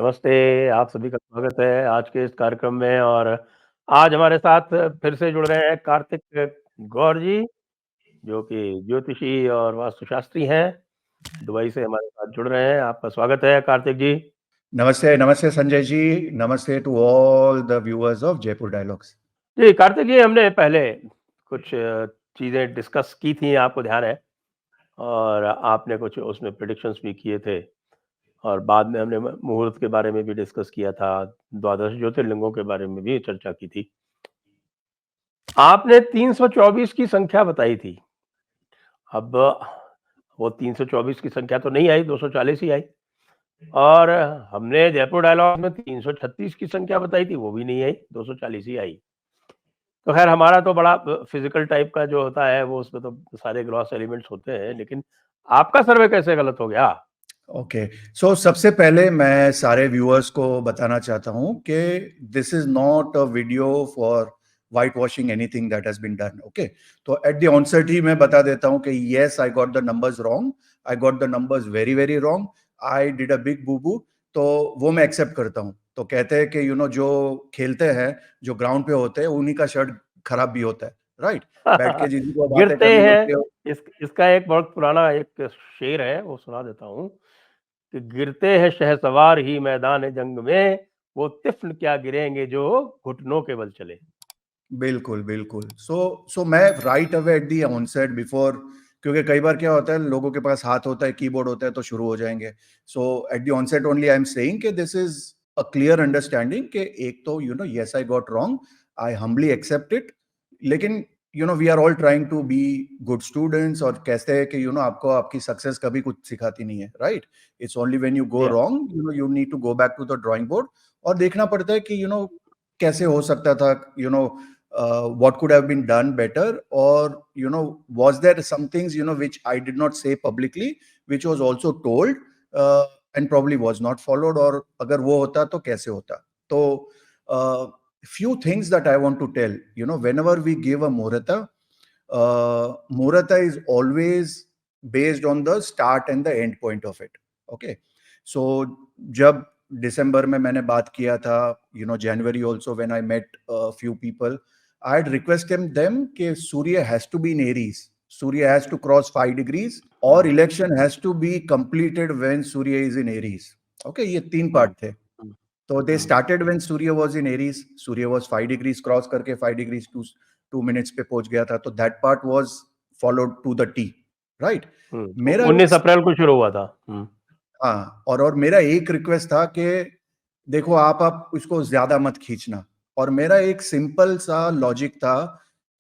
नमस्ते, आप सभी का स्वागत है आज के इस कार्यक्रम में और आज हमारे साथ फिर से जुड़ रहे हैं कार्तिक गौर जी, जो कि ज्योतिषी और वास्तुशास्त्री हैं। दुबई से हमारे साथ जुड़ रहे हैं। आपका स्वागत है कार्तिक जी। नमस्ते नमस्ते संजय जी। नमस्ते to all the viewers of Jaipur dialogues. जी, कार्तिक जी हमने पहले कुछ चीज़ें डिस्कस की थी, आपको ध्यान है? और आपने कुछ उसमें प्रेडिक्शंस भी किए थे और बाद में हमने मुहूर्त के बारे में भी डिस्कस किया था, द्वादश ज्योतिर्लिंगों के बारे में भी चर्चा की थी। आपने 324 की संख्या बताई थी। अब वो 324 की संख्या तो नहीं आई, 240 ही आई और हमने जयपुर डायलॉग में 336 की संख्या बताई थी, वो भी नहीं आई, 240 ही आई। तो खैर हमारा तो बड़ा फिजिकल टाइप का जो होता है वो उसमें तो सारे ग्रॉस एलिमेंट्स होते हैं, लेकिन आपका सर्वे कैसे गलत हो गया? ओके, सो सबसे पहले मैं सारे व्यूअर्स को बताना चाहता हूं कि this is not a video for white washing anything that has been done. Okay, तो एट द ऑनसेट ही मैं बता देता हूं कि yes, I got the numbers wrong, I got the numbers very very wrong, I did a big booboo. तो वो मैं एक्सेप्ट करता हूं। तो कहते हैं कि जो खेलते हैं, जो ग्राउंड पे होते हैं, उन्हीं का शर्ट खराब भी होता है, राइट? बैठ के जिसी को बातें गिरते करनी हैं, होती है। इसका एक बहुत पुराना एक शेर है, वो सुना देता हूँ कि गिरते हैं शहसवार ही मैदान जंग में, वो तिफ़्ल क्या गिरेंगे जो घुटनों के बल चले। बिल्कुल बिल्कुल। सो मैं right away at the onset before, क्योंकि कई बार क्या होता है, लोगों के पास हाथ होता है, कीबोर्ड होता है, तो शुरू हो जाएंगे। So at the onset only I am saying कि this is a clear understanding कि एक तो yes I got wrong, I humbly accept it. लेकिन we are all trying to be good students, और कहते हैं कि आपको आपकी सक्सेस कभी कुछ सिखाती नहीं है, right? It's only when you go या wrong, you need to go back to the drawing board और देखना पड़ता है कि कैसे हो सकता था, what could have been done better, or was there some things which I did not say publicly, which was also told, and probably was not followed, or अगर वो होता तो कैसे होता। तो few things that I want to tell, whenever we give a muhurta, muhurta is always based on the start and the end point of it. Okay, so जब दिसंबर में मैंने बात किया था, January also when I met a few people, I had requested them कि Surya has to be in Aries. Surya has to cross 5 degrees, or election has to be completed when Surya is in Aries. Okay, ये तीन part थे। तो they started when Surya was in Aries. Surya was 5 degrees cross करके 5 degrees 2 minutes पे पहुंच गया था। तो that part was followed to the T, right? मेरा 19 अप्रैल को शुरू हुआ था। हाँ, और मेरा एक रिक्वेस्ट था कि देखो, आप इसको ज्यादा मत खींचना। और मेरा एक सिंपल सा लॉजिक था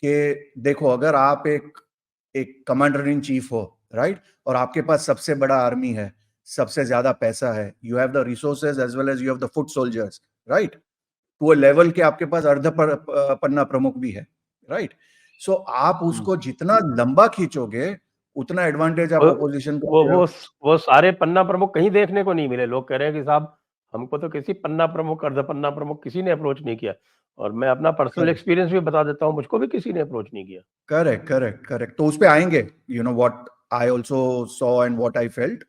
कि देखो, अगर आप एक एक कमांडर इन चीफ हो, राइट, और आपके पास सबसे बड़ा आर्मी है, सबसे ज्यादा पैसा है, you have the resources as well as you have the foot soldiers, right, to a level के आपके पास पन्ना प्रमुख भी है, राइट। सो आप उसको जितना लंबा खींचोगे, उतना एडवांटेज आप वो अपोजिशन वो को। वो वो सारे पन्ना प्रमुख कहीं देखने को नहीं मिले। लोग कह रहे हैं कि साहब हमको तो किसी पन्ना प्रमुख, अर्ध पन्ना प्रमुख किसी ने अप्रोच नहीं किया और मैं अपना पर्सनल एक्सपीरियंस भी बता देता हूँ, मुझको भी किसी ने अप्रोच नहीं किया। करेक्ट करेक्ट करेक्ट, तो उस पे आएंगे, what I also saw and what I felt.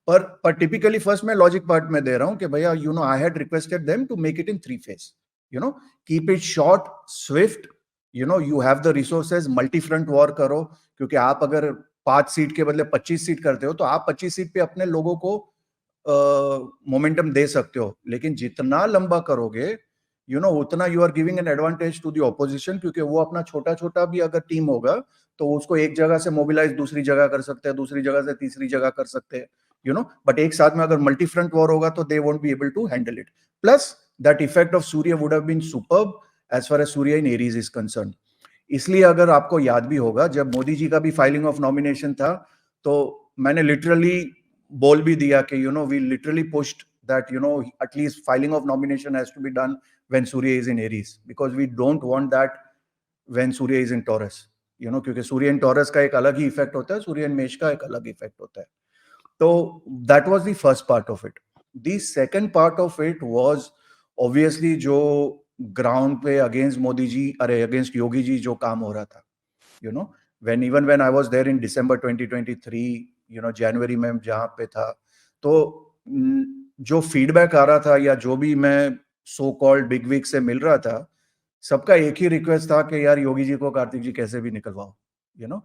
पर टिपिकली फर्स्ट मैं लॉजिक पार्ट में दे रहा हूं कि भैया, I had requested them to make it in 3 phase, keep it short, swift, you have the resources, multi front war करो। क्योंकि आप अगर 5 सीट के बदले 25 सीट करते हो, तो आप 25 सीट पे अपने लोगों को मोमेंटम दे सकते हो। लेकिन जितना लंबा करोगे, उतना you are giving an advantage to the opposition, क्योंकि वो अपना छोटा छोटा भी अगर टीम होगा, तो उसको एक जगह से मोबिलाइज दूसरी जगह कर सकते हैं, दूसरी जगह से तीसरी जगह कर सकते हैं, बट एक साथ में अगर मल्टी फ्रंट वॉर होगा, तो they won't be able to handle it. Plus that effect of Surya would have been superb as far as Surya in Aries is concern. इसलिए अगर आपको याद भी होगा, जब मोदी जी का भी फाइलिंग ऑफ नॉमिनेशन था, तो मैंने लिटरली बोल भी दिया कि we literally pushed that at least filing of nomination has to be done when Surya is in Aries, because we don't want that when Surya is in Taurus, क्योंकि सूर्य इन taurus का एक अलग ही इफेक्ट होता है, सूर्य इन मेष का एक अलग इफेक्ट होता है। तो that was the first part of it. The second part of it was obviously जो ग्राउंड पे अगेंस्ट मोदी जी, अरे अगेंस्ट योगी जी जो काम हो रहा था, when I was there in December 2023, जनवरी में जहां पे था, तो जो फीडबैक आ रहा था या जो भी मैं सो कॉल्ड बिग विग से मिल रहा था, सबका एक ही रिक्वेस्ट था कि यार योगी जी को कार्तिक जी कैसे भी निकलवाओ, यू नो।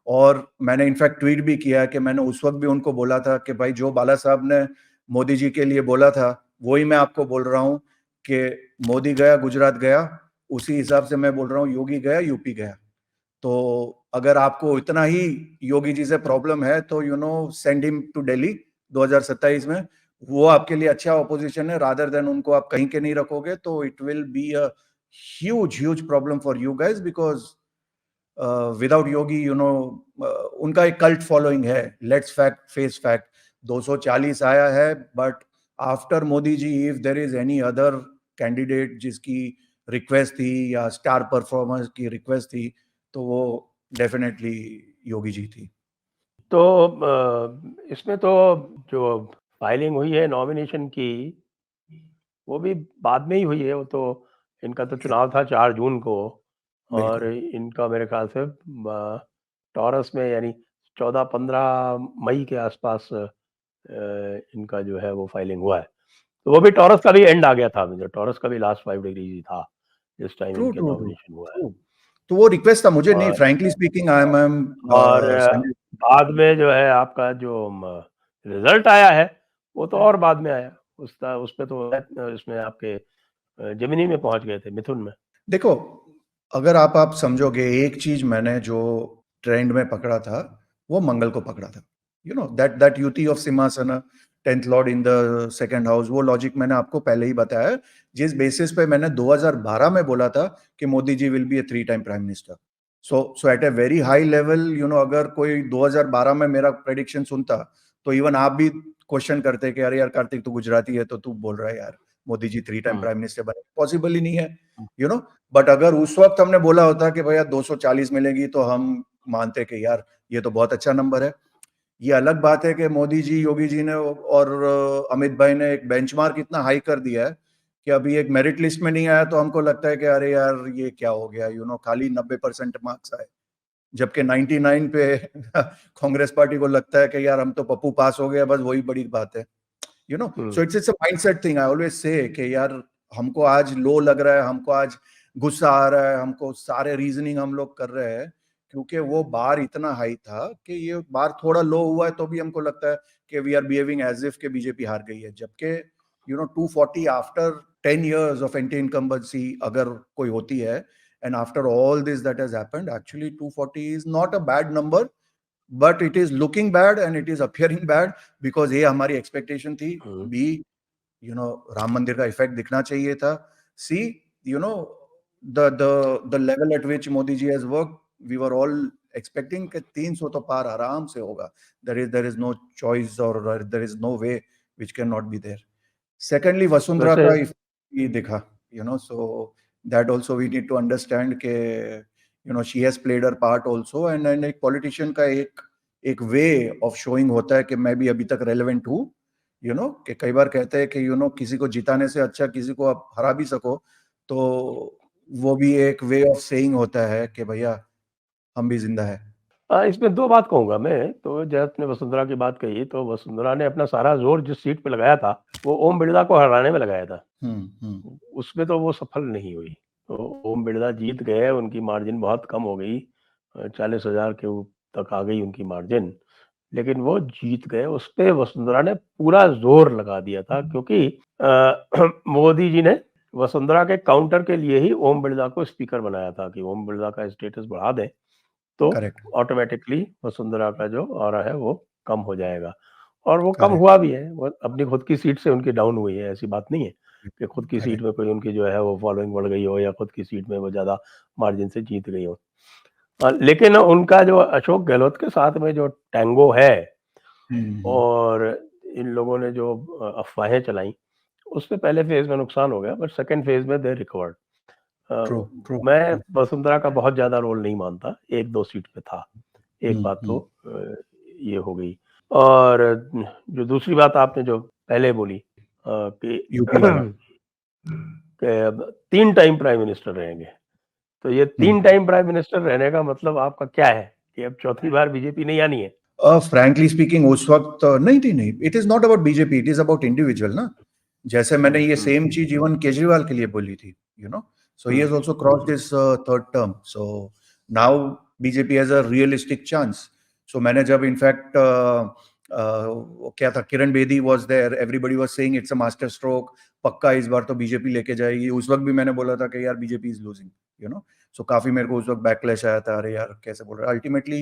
और मैंने इनफैक्ट ट्वीट भी किया कि मैंने उस वक्त भी उनको बोला था कि भाई जो बाला साहब ने मोदी जी के लिए बोला था वही मैं आपको बोल रहा हूँ कि मोदी गया गुजरात गया, उसी हिसाब से मैं बोल रहा हूँ योगी गया यूपी गया। तो अगर आपको इतना ही योगी जी से प्रॉब्लम है तो सेंड हिम टू दिल्ली 2027 में। वो आपके लिए अच्छा ऑपोजिशन है, रादर देन उनको आप कहीं के नहीं रखोगे तो it will be a huge problem for you guys, because without Yogi उनका एक कल्ट फॉलोइंग है। लेट्स फैक्ट फेस फैक्ट, 240 आया है, but after Modi ji if there is any other candidate जिसकी रिक्वेस्ट थी या स्टार परफॉर्मेंस की रिक्वेस्ट थी तो वो डेफिनेटली योगी जी थी। तो इसमें तो जो फाइलिंग हुई है नॉमिनेशन की, वो भी बाद में ही हुई है। वो तो इनका तो चुनाव था 4 जून को, और बिल्कुल इनका मेरे ख्याल से टॉरस में यानी 14-15 मई के आसपास इनका जो है वो फाइलिंग हुआ है। तो वो भी टॉरस का भी एंड आ गया था, मुझे टॉरस का भी लास्ट 5 डिग्रीज ही था जिस टाइम ट्रू इनके ट्रू ट्रू नॉमिनेशन हुआ है। ट्रू। तो वो रिक्वेस्ट था, मुझे नहीं, और फ्रैंकली स्पीकिंग आई एम और बाद में जो है आपका जो रिजल्ट आया है वो तो और बाद में आया। उसमें तो इसमें आपके जेमिनी में पहुंच गए थे, मिथुन में। देखो, अगर आप समझोगे, एक चीज मैंने जो ट्रेंड में पकड़ा था वो मंगल को पकड़ा था। दैट युति ऑफ सिंहासन, 10th lord in the second house, वो लॉजिक मैंने आपको पहले ही बताया है, जिस बेसिस पे मैंने 2012 में बोला था कि Modi ji will be a 3 time prime minister. So at a very high level, अगर कोई 2012 में मेरा प्रेडिक्शन सुनता तो इवन आप भी क्वेश्चन करते कि अरे यार कार्तिक तू गुजराती है तो तू बोल रहा है यार Modi ji 3 time prime minister बने, पॉसिबल ही नहीं है, यू नो। बट अगर उस वक्त हमने बोला होता कि भैया 240 मिलेगी तो हम मानते कि यार ये तो बहुत अच्छा नंबर है। ये अलग बात है कि मोदी जी, योगी जी ने और अमित भाई ने एक बेंचमार्क इतना हाई कर दिया है कि अभी एक मेरिट लिस्ट में नहीं आया तो हमको लगता है कि अरे यार ये क्या हो गया, खाली 90% मार्क्स आए, जबकि 99 पे कांग्रेस पार्टी को लगता है कि यार हम तो पप्पू पास हो गया, बस वही बड़ी बात है, so it's a mindset thing. I always say कि यार हमको आज लो लग रहा है, हमको आज गुस्सा आ रहा है, हमको सारे रीजनिंग हम लोग कर रहे हैं क्योंकि वो बार इतना हाई था कि ये बार थोड़ा लो हुआ है तो भी हमको लगता है कि we are behaving as if के बीजेपी हार गई है, जबकि 240 after 10 years of anti incumbency अगर कोई होती है, and after all this that has happened, actually 240 is not a bad number, but it is looking bad and it is appearing bad because ये हमारी expectation थी। बी राम मंदिर का effect दिखना चाहिए था। See the level at which Modi ji has work, we were all expecting कि 300 तो पार आराम से होगा। देयर इज नो चॉइस और there is no way which can not be there. Secondly Vasundhara वैसे का ये दिखा, so that also we need to understand के she has played her part also, and एक पॉलिटिशियन का एक वे ऑफ शोइंग होता है कि मैं भी अभी तक रेलेवेंट हूँ, कि कई बार कहते हैं कि किसी को जिताने से अच्छा किसी को आप हरा भी सको, तो वो भी एक वे ऑफ सेइंग होता है कि भैया हम भी जिंदा है। इसमें 2 बात कहूँगा मैं। तो जैसे आपने वसुंधरा की बात कही, तो वसुंधरा ने अपना सारा ज़ोर जिस सीट पे लगाया था, वो ओम बिड़ला को हराने में लगाया था। उसमें तो वो सफल नहीं हुई। तो ओम बिड़ला जीत गए, उनकी मार्जिन बहुत कम हो गई, 40,000 के तक आ गई उनकी मार्जिन, लेकिन वो जीत गए। उस पे वसुंधरा ने पूरा ज़ोर लगा दिया था क्योंकि मोदी जी ने वसुंधरा के काउंटर के लिए ही ओम बिड़ला को स्पीकर बनाया था कि ओम बिड़ला का स्टेटस बढ़ा दें, तो करेक्ट ऑटोमेटिकली वसुंधरा का जो ऑरा है वो कम हो जाएगा। और वो कम करेक्ट हुआ भी है। वो अपनी खुद की सीट से उनकी डाउन हुई है, ऐसी बात नहीं है कि खुद की सीट करेक्ट में कोई उनकी जो है वो फॉलोइंग बढ़ गई हो या खुद की सीट में वो ज़्यादा मार्जिन से जीत गई हो। लेकिन उनका जो अशोक गहलोत के साथ में जो टैंगो है और इन लोगों ने जो अफवाहें चलाई, उसमें पहले फेज़ में नुकसान हो गया, बट सेकंड फेज़ में दे रिकवर्ड। ट्रू ट्रू मैं वसुंधरा का बहुत ज़्यादा रोल नहीं मानता, 1-2 सीट पे था। एक बात तो ये हो गई। और जो दूसरी बात आपने जो पहले बोली कि यूपी वाला। कि अब 3 टाइम प्राइम मिनिस्टर रहेंगे। तो ये 3 टाइम प्राइम मिनिस्टर रहने का मतलब आपका क्या है कि अब चौथी बार बीजेपी नहीं आनी है? फ्रैंकली स्पीकिंग उस वक्त नहीं, it is not about BJP, it is about individual ना। जैसे मैंने ये सेम चीज इवन केजरीवाल के लिए बोली थी, you know, so he has also crossed his third term, so now BJP has a realistic chance. So मैंने जब इनफैक्ट क्या था, Kiran Bedi was there, everybody was saying it's a masterstroke, पक्का इस बार तो बीजेपी लेके जाएगी। उस वक्त भी मैंने बोला था कि यार BJP is losing, you know, so काफी मेरे को उस वक्त बैकलैश आया था, अरे यार कैसे बोल रहे, अल्टीमेटली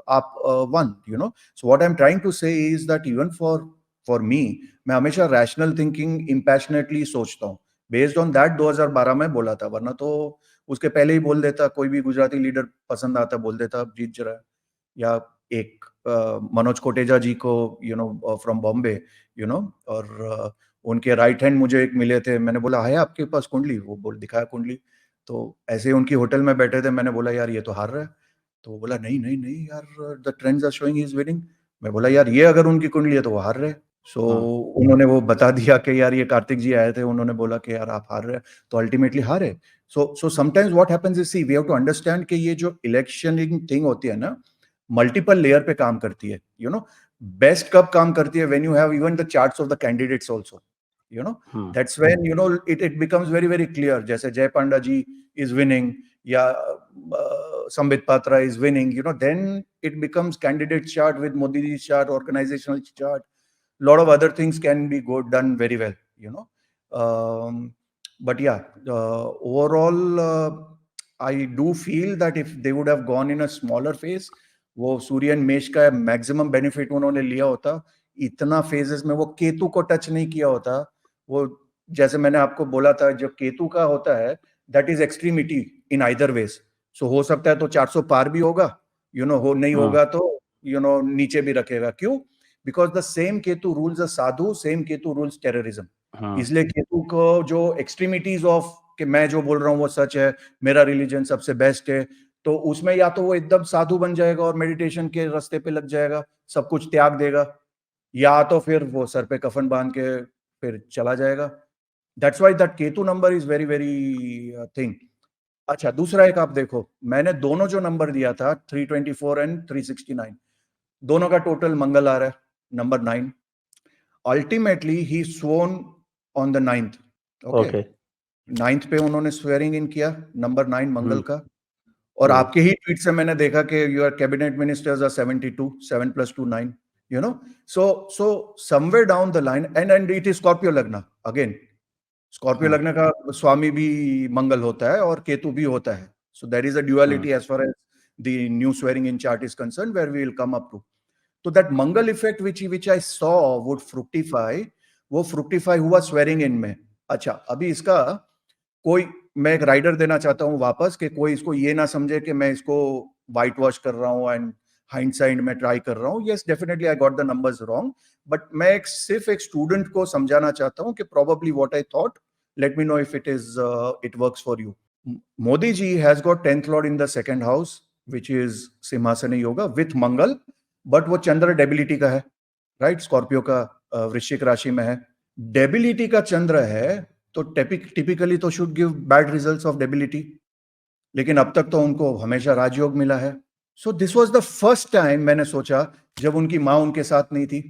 आप won, you know. So what I am trying to say is that even for me, मैं हमेशा रैशनल थिंकिंग इम्पैशनेटली सोचता हूँ, बेस्ड ऑन दैट 2012 में बोला था, वरना तो उसके पहले ही बोल देता, कोई भी गुजराती लीडर पसंद आता बोल देता जीत रहा है। या एक मनोज कोटेजा जी को, you know, from Bombay, you know, और उनके राइट हैंड मुझे एक मिले थे, मैंने बोला है आपके पास कुंडली, वो बोल दिखाया कुंडली, तो ऐसे ही उनकी होटल में बैठे थे, मैंने बोला यार ये तो हार रहा है, तो वो बोला नहीं नहीं नहीं यार, the trends are showing he is winning. मैं बोला यार ये अगर उनकी कुंडली है तो वो हार रहे। सो उन्होंने वो बता दिया कि यार ये कार्तिक जी आए थे, उन्होंने बोला कि यार आप हार रहे, तो अल्टीमेटली हारे। So sometimes what happens is, see we have to understand कि ये जो इलेक्शनिंग थिंग होती है ना, मल्टीपल लेयर पे काम करती है, यू नो। बेस्ट कब काम करती है, when you have even the charts of the candidates also, you know, that's when, you know, it becomes very very clear, जैसे जय पांडा जी is winning या Sambit Patra is winning, you know, then it becomes candidate chart with Modi ji chart, organizational chart, lot of other things can be good done very well, you know. But yeah, overall I do feel that if they would have gone in a smaller phase, वो सूर्य and मेष का maximum benefit उन्होंने लिया होता, इतना phases में वो केतु को टच नहीं किया होता। वो जैसे मैंने आपको बोला था, जो केतु का होता है that is extremity in either ways, so हो सकता है तो 400 पार भी होगा, यू नो, हो नहीं होगा तो यू नो नीचे भी रखेगा। क्यों? Because the same Ketu rules a Sadhu, same Ketu rules terrorism. इसलिए केतु को जो एक्सट्रीमिटीज ऑफ कि मैं जो बोल रहा हूँ वो सच है, मेरा रिलीजन सबसे बेस्ट है, तो उसमें या तो वो एकदम साधु बन जाएगा और मेडिटेशन के रास्ते पे लग जाएगा, सब कुछ त्याग देगा, या तो फिर वो सर पे कफन बांध के फिर चला जाएगा। That's why that Ketu number is very very thing. अच्छा, दूसरा एक आप देखो, मैंने दोनों जो नंबर दिया था 324 एंड 369, दोनों का टोटल मंगल आ रहा है, number 9। Ultimately he swan on the 9th, okay, 9th पे उन्होंने स्वेरिंग इन किया, नंबर 9 मंगल का। और आपके ही ट्वीट से मैंने देखा कि your cabinet ministers are 72, 7 + 2 9, you know, so somewhere down the line, and it is Scorpio लग्न again, स्कॉर्पियो लग्न का स्वामी भी मंगल होता है और केतु भी होता है, so there is a duality as far as the new swearing in chart is concerned, where we will come up to. So that Mangal effect which I saw would fructify, वो fructify हुआ swearing in में। अच्छा, अभी इसका कोई, मैं एक rider देना चाहता हूं वापस, कि कोई इसको ये ना समझे कि मैं इसको वाइट वॉश कर रहा हूं एंड हाइंडसाइट में ट्राई कर रहा हूं। Yes, definitely I got the numbers wrong, but मैं सिर्फ एक स्टूडेंट को समझाना चाहता हूं कि probably what I thought, let me know if it works for you. Modi ji has got 10th lord in the second house, which is सिंहासनी yoga with Mangal, but वो चंद्र डेबिलिटी का है, राइट, स्कॉर्पियो का वृश्चिक राशि में है, डेबिलिटी का चंद्र है, तो टिपिकली तो should give bad results of debility, लेकिन अब तक तो उनको हमेशा राजयोग मिला है। सो this was the first time मैंने सोचा, जब उनकी माँ उनके साथ नहीं थी,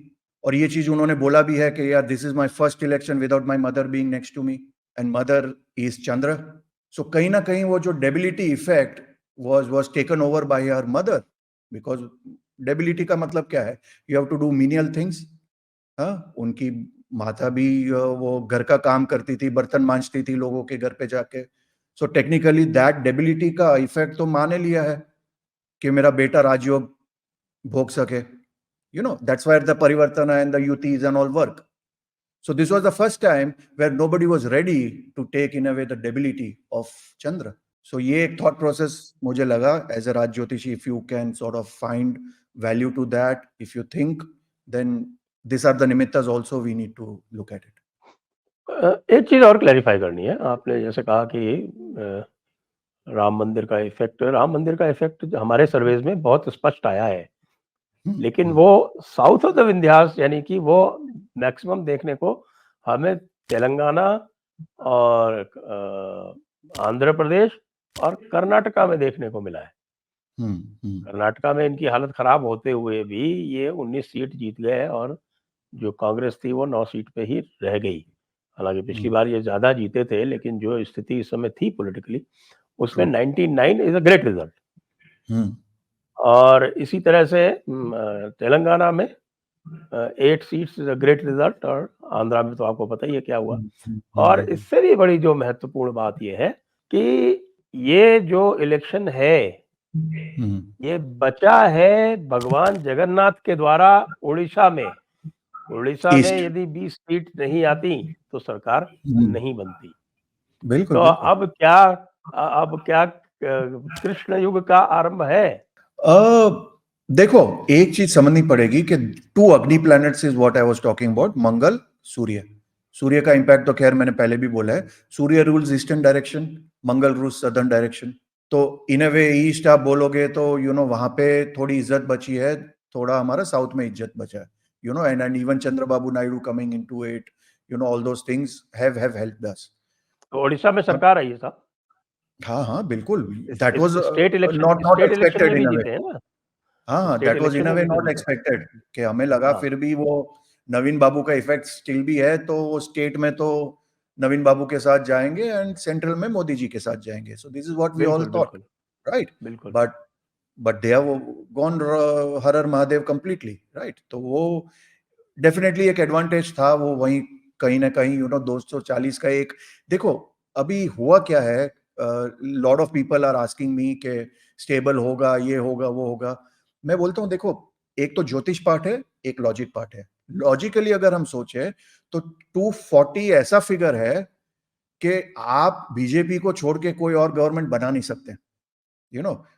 और ये चीज उन्होंने बोला भी है कि यार this is my first election without my mother being next to me, and mother is Chandra. So कहीं ना कहीं वो जो debility effect was taken over by her mother, because debility का मतलब क्या है, you have to do menial things. हाँ, उनकी माता भी वो घर का काम करती थी, बर्तन मांजती थी लोगों के घर पे जाके। सो टेक्निकली दैट डेबिलिटी का इफेक्ट तो माने लिया है कि मेरा बेटा राजयोग भोग सके, you know, that's why the परिवर्तन एंड द युतिज and all work. So this was the first time where nobody was ready to take in away the debility of Chandra. So ये एक थॉट प्रोसेस मुझे लगा एज अ राज ज्योतिषी, if you can sort of find value to that, if you think, then these are the nimittas also we need to look at it. एक चीज और clarify करनी है, आपने जैसे कहा कि राम मंदिर का इफेक्ट हमारे सर्वेज में बहुत स्पष्ट आया है, लेकिन वो साउथ ऑफ द विंध्यास, यानी कि वो मैक्सिमम देखने को हमें तेलंगाना और आंध्र प्रदेश और कर्नाटका में देखने को मिला है। कर्नाटका में इनकी हालत खराब होते हुए भी ये 19 सीट जीत गए और जो कांग्रेस थी वो 9 सीट पे ही रह गई। हालांकि पिछली बार ये ज्यादा जीते थे, लेकिन जो स्थिति इस समय थी पॉलिटिकली, उसमें 99 इज अ ग्रेट रिजल्ट। और इसी तरह से तेलंगाना में 8 seats is a great result, और आंध्रा में तो आपको पता ही है क्या हुआ। और इससे भी बड़ी जो महत्वपूर्ण बात ये है कि ये जो इलेक्शन है, ये बचा है भगवान जगन्नाथ के द्वारा उड़ीसा में। उड़ीसा में ईस्ट। यदि 20 सीट नहीं आती तो सरकार नहीं बनती। बिल्कुल तो बिल्कुल। अब क्या कृष्ण युग का आरंभ है। देखो, एक चीज समझनी पड़ेगी कि 2 अग्नि planets is what I was talking about, Mangal, Surya. Surya का इंपैक्ट तो खैर मैंने पहले भी बोला है, Surya rules eastern direction, Mangal rules southern direction. तो इन अ वे ईस्ट आप बोलोगे तो वहां पे थोड़ी इज्जत बची है, थोड़ा हमारा साउथ में इज्जत बचा है, and even Chandrababu Naidu coming into it, all those things have helped अस। तो उड़ीसा में सरकार आई है साहब। हाँ हाँ बिल्कुल, that was not state election expected में भी इन अ वे। जीते हैं ना। हाँ, state that was in election a में वे भी तो नॉट जीते हैं। एक्सपेक्टेड, कि हमें लगा हाँ, फिर भी वो नवीन बाबू का इफेक्ट स्टिल भी है, तो वो स्टेट में तो नवीन बाबू के साथ जाएंगे एंड सेंट्रल में मोदी जी के साथ जाएंगे, so this is what we all बिल्कुल थॉट, बिल्कुल राइट? बिल्कुल। बट दे हैव गॉन हर हर महादेव कंप्लीटली, राइट? तो वो डेफिनेटली एक एडवांटेज था, वो वहीं कहीं ना कहीं 240 का एक, देखो अभी हुआ क्या है, lot of people are asking me के स्टेबल होगा, ये होगा, वो होगा। मैं बोलता हूँ देखो, एक तो ज्योतिष पार्ट है, एक लॉजिक पार्ट है। लॉजिकली अगर हम सोचे तो 240 ऐसा फिगर है कि आप बीजेपी को छोड़ के कोई और गवर्नमेंट बना नहीं सकते।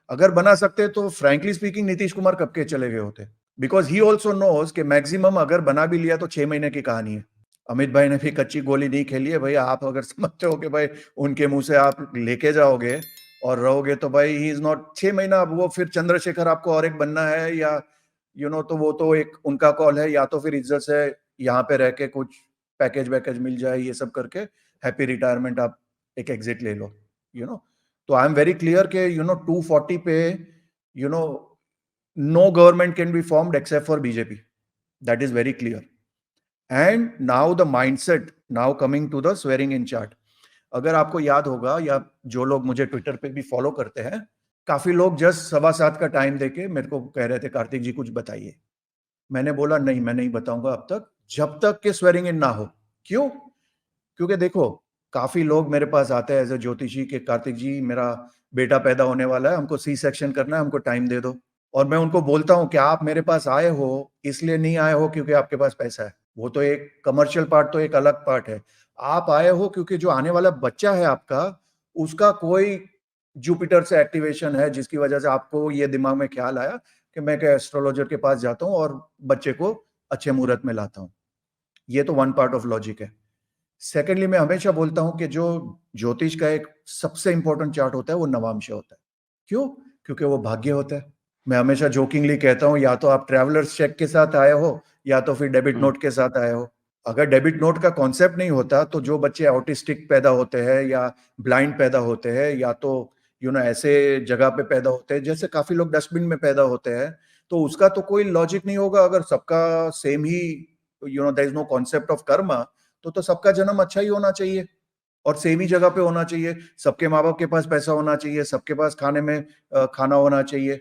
अगर बना सकते तो फ्रैंकली स्पीकिंग नीतीश कुमार कब के चले गए होते, बिकॉज ही ऑल्सो नोज कि मैक्सिमम अगर बना भी लिया तो 6 महीने की कहानी है। अमित भाई ने भी कच्ची गोली नहीं खेली है भाई, आप अगर समझते हो कि भाई उनके मुंह से आप लेके जाओगे और रहोगे तो भाई ही इज नॉट 6 महीना। अब वो फिर चंद्रशेखर आपको और एक बनना है या तो वो तो एक उनका कॉल है, या तो फिर इज्जत से यहाँ पे रह के कुछ पैकेज वैकेज मिल जाए, ये सब करके हैप्पी रिटायरमेंट आप एक एग्जिट ले लो। तो आई एम वेरी क्लियर के 240 पे no government can be formed except for BJP. That is very clear. And now the mindset, now coming to the swearing in chart. अगर आपको याद होगा, या जो लोग मुझे ट्विटर पे भी फॉलो करते हैं, काफी लोग जस्ट 7:15 का टाइम देके मेरे को कह रहे थे कार्तिक जी कुछ बताइए। मैंने बोला नहीं, मैं नहीं बताऊंगा अब तक, जब तक के स्वेरिंग इन ना हो। क्यों? क्योंकि देखो, काफी लोग मेरे पास आते हैं एज ए ज्योतिषी के, कार्तिक जी मेरा बेटा पैदा होने वाला है, हमको सी सेक्शन करना है, हमको टाइम दे दो। और मैं उनको बोलता हूं कि आप मेरे पास आए हो इसलिए नहीं आए हो क्योंकि आपके पास पैसा है, वो तो एक कमर्शियल पार्ट, तो एक अलग पार्ट है। आप आए हो क्योंकि जो आने वाला बच्चा है आपका, उसका कोई जुपिटर से एक्टिवेशन है, जिसकी वजह से आपको ये दिमाग में ख्याल आया कि मैं एस्ट्रोलॉजर के पास जाता हूँ और बच्चे को अच्छे मुहूर्त में लाता हूँ। ये तो वन पार्ट ऑफ लॉजिक है। सेकेंडली, मैं हमेशा बोलता हूं कि जो ज्योतिष का एक सबसे इंपॉर्टेंट चार्ट होता है वो नवांश होता है। क्यों? क्योंकि वो भाग्य होता है। मैं हमेशा जोकिंगली कहता हूं, या तो आप ट्रैवलर्स चेक के साथ आए हो या तो फिर डेबिट नोट के साथ आए हो। अगर डेबिट नोट का कॉन्सेप्ट नहीं होता तो जो बच्चे ऑटिस्टिक पैदा होते हैं या ब्लाइंड पैदा होते हैं, या तो ऐसे जगह पे पैदा होते हैं जैसे काफी लोग डस्टबिन में पैदा होते हैं, तो उसका तो कोई लॉजिक नहीं होगा। अगर सबका सेम ही there is no concept of karma, तो सबका जन्म अच्छा ही होना चाहिए और सेम ही जगह पे होना चाहिए, सबके माँ बाप के पास पैसा होना चाहिए, सबके पास खाने में खाना होना चाहिए,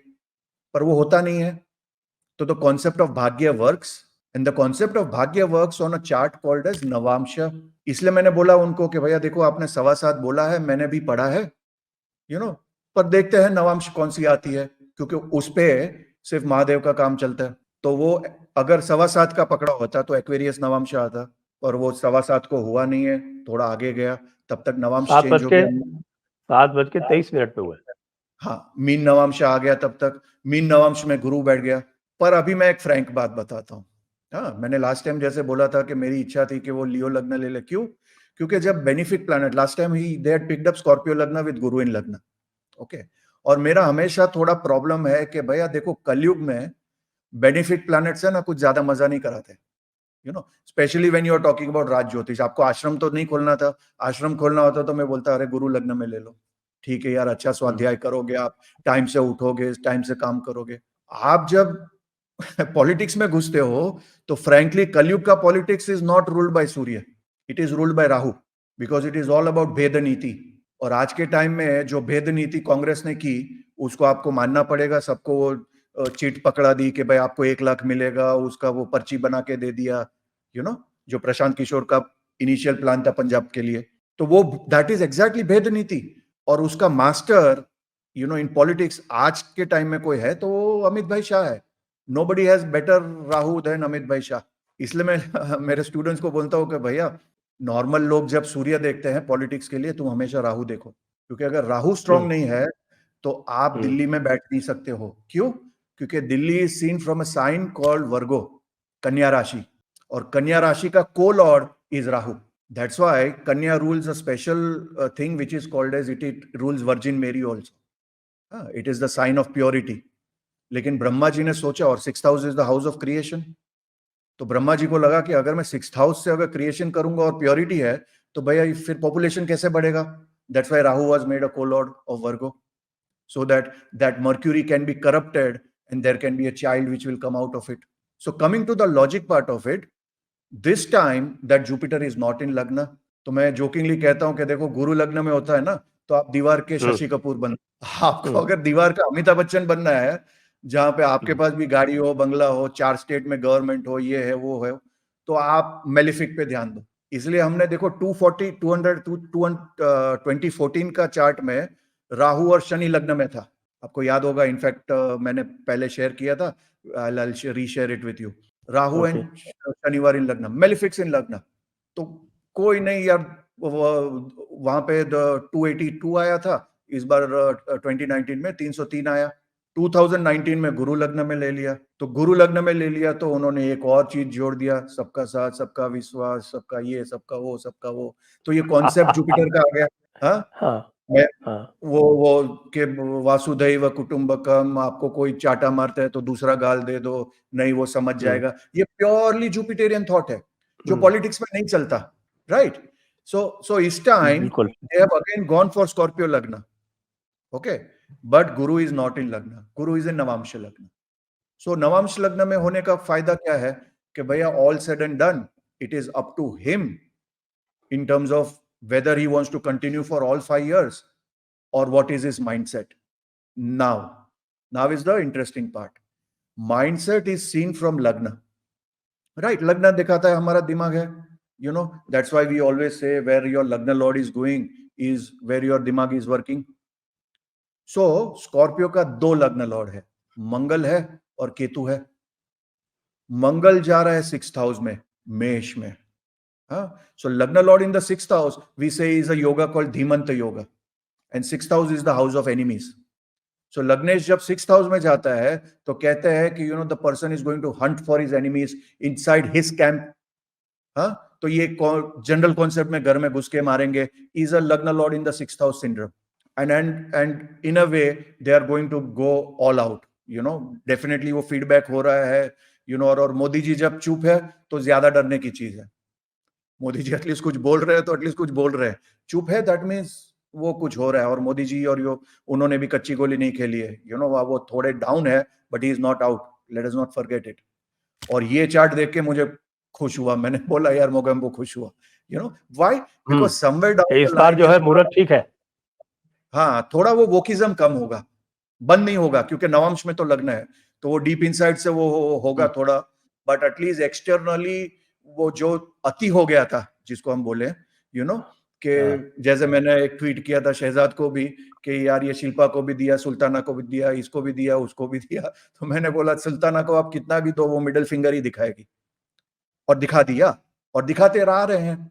पर वो होता नहीं है। तो द कॉन्सेप्ट ऑफ भाग्य works, and the concept of भाग्य works on a chart called as नवांश। इसलिए मैंने बोला उनको कि भैया देखो, आपने 7:15 बोला है, मैंने भी पढ़ा है, पर देखते हैं नवांश कौन सी आती है, क्योंकि उस पे सिर्फ महादेव का काम चलता है। तो वो अगर 7:15 का पकड़ा होता तो एक्वेरियस नवांश आता, और वो 7:15 को हुआ नहीं है, थोड़ा आगे गया, तब तक नवांश सात चेंज बज हो के गया। 7:23 पे हुए। हाँ, मीन नवांश आ गया, तब तक मीन नवांश में गुरु बैठ गया। पर अभी मैं एक फ्रैंक बात बताता हूँ। हाँ, मैंने लास्ट टाइम जैसे बोला था कि मेरी इच्छा थी कि वो लियो लग्न ले ले। क्यों? क्योंकि जब benefic planet last time he they had picked up Scorpio लग्न विद गुरु इन लग्न। ओके। और मेरा हमेशा थोड़ा प्रॉब्लम है कि भैया देखो, कलयुग में बेनिफिट प्लैनेट्स है ना, कुछ ज्यादा मजा नहीं कराते, specially when you are talking about राज ज्योतिष। आपको आश्रम तो नहीं खोलना था, आश्रम खोलना होता तो मैं बोलता अरे गुरु लग्न में ले लो। ठीक है यार, अच्छा स्वाध्याय करोगे, आप टाइम से उठोगे, टाइम से काम करोगे। आप जब पॉलिटिक्स में घुसते हो तो फ्रैंकली कलयुग का politics is not ruled by Surya, it is ruled by Rahu, because it is all about भेद नीति। और आज के टाइम में जो भेद नीति कांग्रेस ने की, उसको आपको मानना पड़ेगा। सबको वो चिट पकड़ा दी कि भाई आपको 1 लाख मिलेगा, उसका वो पर्ची बना के दे दिया, जो प्रशांत किशोर का इनिशियल प्लान था पंजाब के लिए। तो वो दैट इज एग्जैक्टली भेद नीति। और उसका मास्टर इन पॉलिटिक्स आज के टाइम में कोई है तो वो अमित भाई शाह है। Nobody has better Rahu than Amit भाई शाह। इसलिए मैं मेरे स्टूडेंट्स को बोलता हूँ कि भैया, नॉर्मल लोग जब सूर्य देखते हैं पॉलिटिक्स के लिए, तुम हमेशा राहु देखो, क्योंकि अगर राहु स्ट्रांग नहीं है तो आप दिल्ली में बैठ नहीं सकते हो। क्यों? क्योंकि Delhi is seen from a sign called Virgo, कन्या राशि, और कन्या राशि का co-lord is Rahu. That's why Kanya rules a special thing which is called as it rules Virgin Mary also. It is the sign of purity. लेकिन ब्रह्मा जी ने सोचा, और 6th house is the house of creation, तो ब्रह्मा जी को लगा कि अगर मैं 6th हाउस से अगर क्रिएशन करूंगा और प्योरिटी है तो भैया फिर पॉपुलेशन कैसे बढ़ेगा। That's why Rahu was made a co-lord of Virgo, so that Mercury can be corrupted and there can be a child which will come out of it. So coming to the logic part of it, this time that Jupiter is not in Lagna, तो मैं jokingly कहता हूं कि देखो, गुरु लग्न में होता है ना, तो आप दीवार के शशि कपूर बन, आपको अगर दीवार का अमिताभ बच्चन बनना है, जहां पे आपके पास भी गाड़ी हो, बंगला हो, 4 स्टेट में गवर्नमेंट हो, ये है वो है, तो आप मेलिफिक पे ध्यान दो। इसलिए हमने देखो 240 200 2014 का चार्ट में राहु और शनि लग्न में था। आपको याद होगा, इनफैक्ट मैंने पहले शेयर किया था, I reshare it with you. Rahu and शनिवार इन लग्न, मेलिफिक्स इन लग्न, तो कोई नहीं यार, वहां पे 282 आया था, इस बार 2019 में 303 आया। 2019 में गुरु लग्न में ले लिया, तो गुरु लग्न में ले लिया तो उन्होंने एक और चीज जोड़ दिया, सबका साथ, सबका विश्वास, सबका ये, सबका वो, सबका वो। तो ये कॉन्सेप्ट जुपिटर का आ गया। हाँ, मैं वो के वासुदैव कुटुंबकम, आपको कोई चाटा मारता है तो दूसरा गाल दे दो, नहीं वो समझ जाएगा, ये प्योरली जुपिटेरियन थॉट है जो पॉलिटिक्स में नहीं चलता, राइट। सो इस time they have again gone for Scorpio लग्न, okay, but Guru is not in लग्न, गुरु इज इन नवांश लग्न। सो नवांश लग्न में होने का फायदा क्या है कि भैया, all said and done, it is up to him in terms of whether he wants to continue for all 5 years or what is his mindset. Now is the interesting part. Mindset is seen from Lagna, right? Lagna दिखाता है हमारा दिमाग है, that's why we always say where your Lagna Lord is going is where your दिमाग is working. So Scorpio का 2 लग्न Lord है, मंगल है और केतु है। मंगल जा रहा है 6th हाउस में, मेष में। So Lagna Lord in the 6th house, we say, is a yoga called Dhimanta Yoga, and 6th house is the house of enemies. So Lagnesh जब 6th house में जाता है तो कहते हैं कि the person is going to hunt for his enemies inside his camp. तो ये जनरल कॉन्सेप्ट में घर में घुस के मारेंगे, is a Lagna Lord in the 6th house syndrome, and in a way they are going to go all out. Definitely वो feedback हो रहा है, और मोदी जी जब चुप है तो ज्यादा डरने की चीज है। मोदी जी एटलीस्ट कुछ बोल रहे हैं तो एटलीस्ट कुछ बोल रहे हैं, चुप है दैट मीन्स वो कुछ हो रहा है। और मोदी जी और उन्होंने भी कच्ची गोली नहीं खेली है, वो थोड़े डाउन है, but he is not out, let us not forget it. और ये चार्ट देख के मुझे खुश हुआ, मैंने बोला यार मोगेम्बो खुश हुआ, व्हाई, बिकॉज समवेयर डाउन इस बार जो है मुहूर्त ठीक है। हाँ, थोड़ा वो वोकिज्म कम होगा, बंद नहीं होगा, क्योंकि नवंश में तो लगना है, तो वो डीप इनसाइड से वो होगा थोड़ा, बट एटलीस्ट एक्सटर्नली वो जो अति हो गया था, जिसको हम बोले, कि जैसे मैंने एक ट्वीट किया था शहजाद को भी कि यार ये शिल्पा को भी दिया, सुल्ताना को भी दिया, इसको भी दिया, उसको भी दिया, तो मैंने बोला सुल्ताना को आप कितना भी दो, वो मिडिल फिंगर ही दिखाएगी, और दिखा दिया, और दिखाते रह रहे हैं,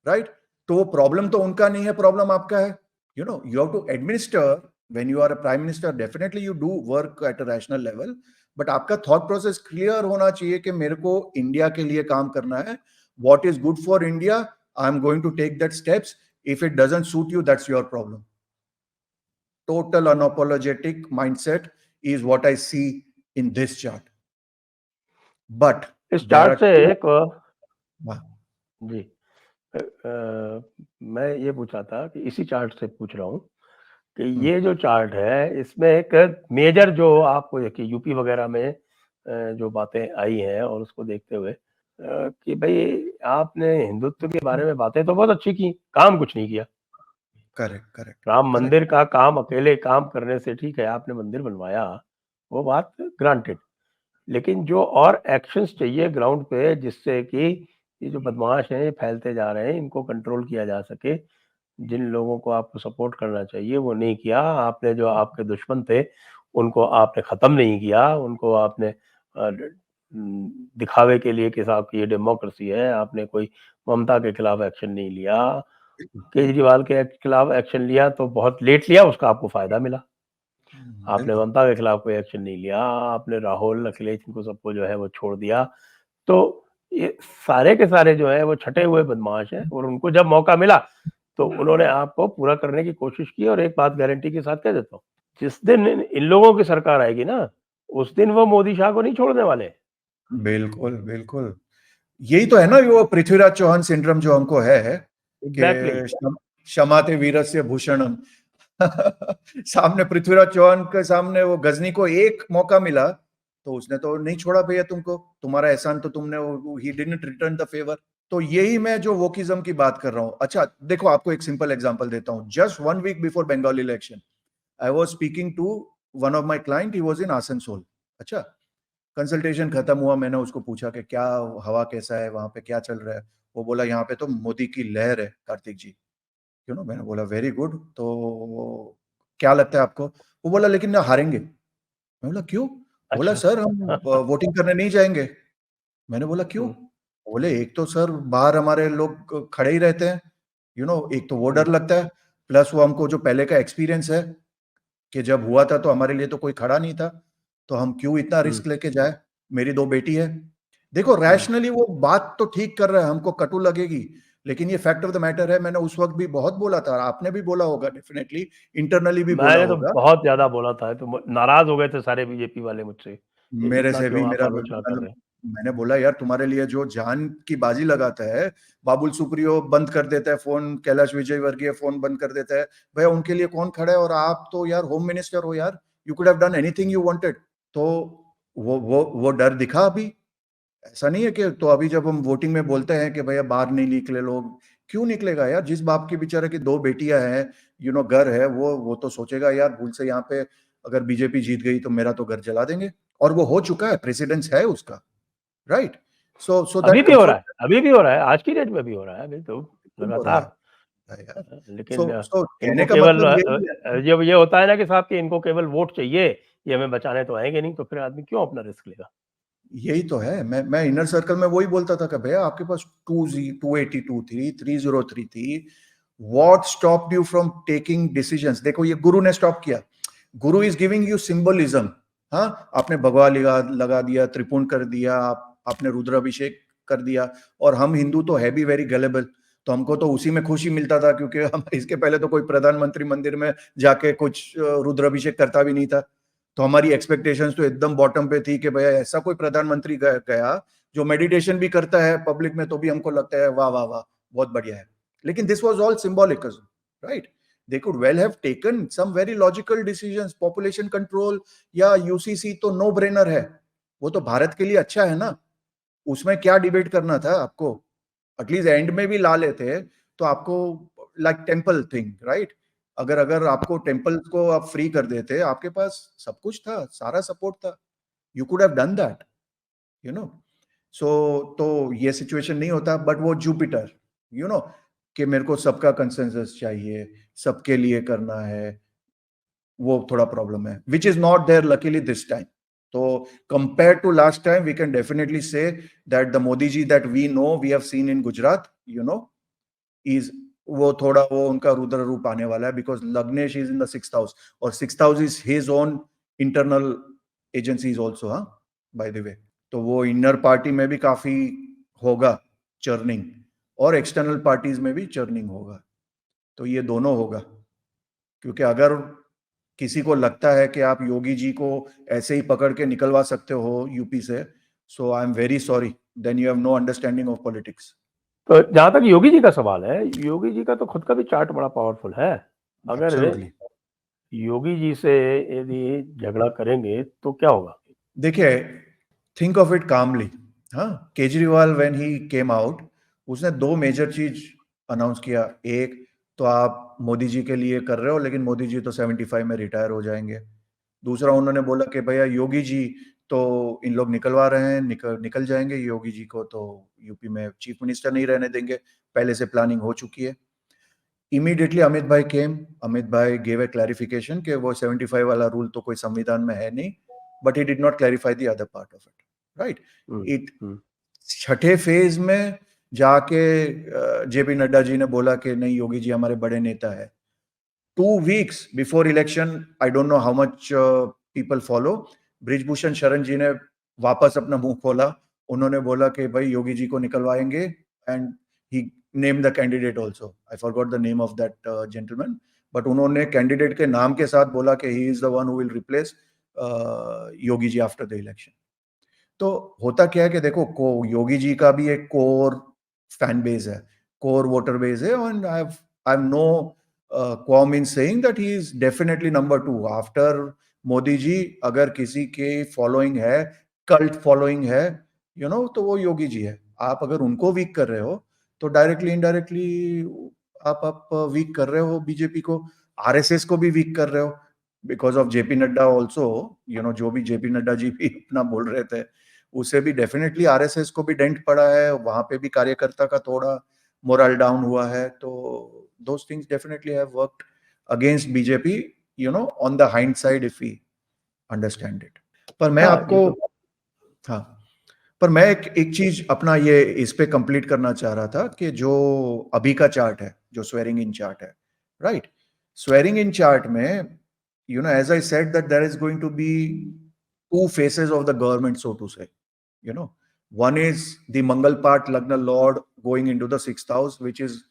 राइट। तो वो प्रॉब्लम तो उनका नहीं है, प्रॉब्लम आपका है। You have to administer, when you are a prime minister, definitely you do work at a rational level, but आपका thought process clear होना चाहिए कि मेरे को इंडिया के लिए काम करना है, what is good for India, I am going to take that steps, if it doesn't suit you, that's your problem. Total unapologetic mindset is what I see in this chart. But इस chart से एक जी मैं ये पूछा था कि इसी chart से पूछ रहा हूँ कि ये जो चार्ट है इसमें एक मेजर जो आपको कि यूपी वगैरह में जो बातें आई हैं और उसको देखते हुए कि भाई आपने हिंदुत्व के बारे में बातें तो बहुत अच्छी की, काम कुछ नहीं किया। करेक्ट करेक्ट राम मंदिर का काम अकेले काम करने से ठीक है, आपने मंदिर बनवाया, वो बात ग्रांटेड, लेकिन जो और एक्शंस चाहिए ग्राउंड पे जिससे कि ये जो बदमाश हैं ये फैलते जा रहे हैं, इनको कंट्रोल किया जा सके, जिन लोगों को आपको सपोर्ट करना चाहिए वो नहीं किया आपने। जो आपके दुश्मन थे उनको आपने खत्म नहीं किया, उनको आपने दिखावे के लिए कि साहब की ये डेमोक्रेसी है, आपने कोई ममता के खिलाफ एक्शन नहीं लिया, केजरीवाल के खिलाफ एक्शन लिया तो बहुत लेट लिया, उसका आपको फायदा मिला। आपने ममता के खिलाफ कोई एक्शन नहीं लिया, आपने राहुल अखिलेश इनको सबको जो है वो छोड़ दिया। तो ये सारे के सारे जो है वो छटे हुए बदमाश हैं और उनको जब मौका मिला तो उन्होंने आपको पूरा करने की कोशिश की। और एक बात गारंटी के साथ कह देता हूँ, जिस दिन इन लोगों की सरकार आएगी ना, उस दिन वो मोदी शाह को नहीं छोड़ने वाले। बिल्कुल बिल्कुल, यही तो है ना वो पृथ्वीराज चौहान सिंड्रोम जो हमको है एग्जैक्टली कि क्षमाते वीरस्य भूषणम। सामने पृथ्वीराज चौहान के सामने वो गजनी को एक मौका मिला तो उसने तो नहीं छोड़ा भैया तुमको, तुम्हारा एहसान तो तुमने, he didn't return the favour. तो यही मैं जो वोकिज्म की बात कर रहा हूँ। अच्छा देखो, आपको एक सिंपल एग्जांपल देता हूँ। Just 1 week before Bengal election I was speaking to one of my client, he was in Asansol. अच्छा, कंसल्टेशन खत्म हुआ, मैंने उसको पूछा कि क्या हवा कैसा है वहां पे, क्या चल रहा है। वो बोला यहाँ पे तो मोदी की लहर है कार्तिक जी, मैंने बोला वेरी गुड, तो क्या लगता है आपको। वो बोला लेकिन ना हारेंगे। मैं बोला क्यों। बोला अच्छा। सर हम वोटिंग करने नहीं जाएंगे। मैंने बोला क्यों। बोले एक तो सर बाहर हमारे लोग खड़े ही रहते हैं, एक तो वो डर लगता है, प्लस वो हमको जो पहले का एक्सपीरियंस है कि जब हुआ था तो हमारे लिए तो कोई खड़ा नहीं था, तो हम क्यों इतना रिस्क लेके जाए। मेरी 2 बेटी है। देखो रैशनली वो बात तो ठीक कर रहा है, हमको कटु लगेगी, लेकिन ये फैक्ट ऑफ द मैटर है। मैंने उस वक्त भी बहुत बोला था, आपने भी बोला होगा डेफिनेटली, इंटरनली भी बोला मैंने तो होगा। बहुत ज्यादा बोला था, तो नाराज हो गए थे सारे बीजेपी वाले मुझसे, मेरे इतना से भी क्यों आप मेरा आलोचना कर मतलब, रहे हैं। मैंने बोला यार तुम्हारे लिए जो जान की बाजी लगाता है, बाबुल सुप्रियो बंद कर देता है फोन, कैलाश विजयवर्गीय फोन बंद कर देता है, भैया उनके लिए कौन खड़ा है। और आप तो यार होम मिनिस्टर हो यार, you could have done anything you wanted. तो वो डर दिखा अभी। ऐसा नहीं है कि, तो अभी जब हम वोटिंग में बोलते हैं कि भैया बाहर नहीं निकले लोग, क्यों निकलेगा यार। जिस बाप की बेचारे की 2 बेटियां हैं, घर है, वो तो सोचेगा यार भूल से यहाँ पे अगर बीजेपी जीत गई तो मेरा तो घर जला देंगे। और वो हो चुका है, प्रेसिडेंस है उसका, राइट। सो अभी दैट भी हो रहा कंफर्ट है, अभी भी हो रहा है, आज की डेट में भी हो रहा है अभी तो हो रहा लगातार। है यार। लेकिन सो कहने इनको का केवल मतलब यही है। जब ये होता है ना कि साहब कि इनको केवल वोट चाहिए, ये हमें बचाने तो आएंगे नहीं, तो फिर आदमी क्यों अपना रिस्क लेगा। यही तो है। मैं इनर सर्कल में वही बोलता था कि भैया आपके पास 282 थी, 303 थी, what stop you from taking decisions. देखो ये गुरु ने स्टॉप किया। गुरु इज गिविंग यू सिंबलिज्म। हाँ, आपने भगवा लगा दिया, त्रिपुंड कर दिया, आपने रुद्राभिषेक कर दिया। और हम हिंदू तो है भी वेरी गलेबल, तो हमको तो उसी में खुशी मिलता था, क्योंकि हम इसके पहले तो कोई प्रधानमंत्री मंदिर में जाके कुछ रुद्राभिषेक करता भी नहीं था। तो हमारी एक्सपेक्टेशंस तो एकदम बॉटम पे थी कि भैया ऐसा कोई प्रधानमंत्री गया जो मेडिटेशन भी करता है पब्लिक में, तो भी हमको लगता है वाह वाह वाह बहुत बढ़िया है। लेकिन this was all symbolical, right. They could well have taken some very logical decisions. Population control या यूसीसी तो नो ब्रेनर है, वो तो भारत के लिए अच्छा है ना, उसमें क्या डिबेट करना था आपको। एटलीस्ट एंड में भी ला लेते तो आपको, लाइक टेम्पल थिंग, राइट। अगर अगर आपको टेम्पल को आप फ्री कर देते, आपके पास सब कुछ था, सारा सपोर्ट था, you could have done that, you know so. तो ये सिचुएशन नहीं होता। बट वो जुपिटर, यू नो कि मेरे को सबका कंसेंसस चाहिए, सबके लिए करना है, वो थोड़ा प्रॉब्लम है, which is not there luckily this time. तो compare to last time we can definitely say that the Modi ji that we know, we have seen in Gujarat, is, वो थोड़ा वो उनका रुद्र रूप आने वाला है, because लग्नेश is in the 6th house, और 6th house is his own internal agencies also. हाँ, बाय द वे, तो वो इनर पार्टी में भी काफी होगा चर्निंग, और एक्सटर्नल पार्टीज में भी चर्निंग होगा। तो ये दोनों होगा, क्योंकि अगर किसी को लगता है कि आप योगी जी को ऐसे ही पकड़ के निकलवा सकते हो यूपी से, so I am very sorry, then you have no understanding of politics. तो जहां तक योगी जी का सवाल है, योगी जी का तो खुद का भी चार्ट बड़ा पावरफुल है। अगर एब्सोल्युटली योगी जी से यदि झगड़ा करेंगे तो क्या होगा? देखिए, थिंक ऑफ इट कामली। हाँ, Kejriwal when he came out, उसने दो मेजर चीज अनाउंस किया। एक तो आप मोदी जी के लिए कर रहे हो, लेकिन मोदी जी तो 75 में रिटायर हो जाएंगे। दूसरा उन्होंने बोला कि भैया योगी जी तो इन लोग निकलवा रहे हैं, निकल जाएंगे, योगी जी को तो यूपी में चीफ मिनिस्टर नहीं रहने देंगे, पहले से प्लानिंग हो चुकी है। इमीडिएटली अमित भाई केम, अमित भाई गेव ए क्लैरिफिकेशन कि वो 75 वाला रूल तो कोई संविधान में है नहीं, but he did not clarify the other part of it, right. It छठे फेज में जाके जेपी नड्डा जी ने बोला कि नहीं, योगी जी हमारे बड़े नेता है। 2 weeks before election, I don't know how much people follow, Brijbhushan शरण जी ने वापस अपना मुंह खोला। उन्होंने बोला कि भाई योगी जी को निकलवाएंगे, and he name the candidate also. I forgot the name of that gentleman, but उन्होंने कैंडिडेट के नाम के साथ बोला कि he is the one who will replace Yogi ji after the election. तो होता क्या है कि देखो, योगी जी का भी एक कोर फैन बेस है, कोर वोटर बेस है, and I have no qualm in saying that he is definitely number 2 after Modi ji. अगर किसी के फॉलोइंग है, कल्ट फॉलोइंग है, तो वो योगी जी है। आप अगर उनको वीक कर रहे हो, तो डायरेक्टली इनडायरेक्टली आप वीक कर रहे हो बीजेपी को, आरएसएस को भी वीक कर रहे हो, because of JP Nadda also. जो भी जेपी नड्डा जी भी अपना बोल रहे थे, उससे भी डेफिनेटली आरएसएस को भी डेंट पड़ा है, वहां पे भी कार्यकर्ता का थोड़ा मोरल डाउन हुआ है। तो those things definitely have worked against BJP, on the hindsight if we understand it. पर मैं हाँ, आपको, ये तो हाँ, पर मैं एक चीज अपना ये इस पे कंप्लीट करना चाह रहा था कि जो अभी का चार्ट है, जो स्वेरिंग इन चार्ट है, राइट। स्वेरिंग इन चार्ट में, as I said that there is going to be 2 faces of the government, so to say. One is the Mangal part Lagna Lord going into the 6th house, which is,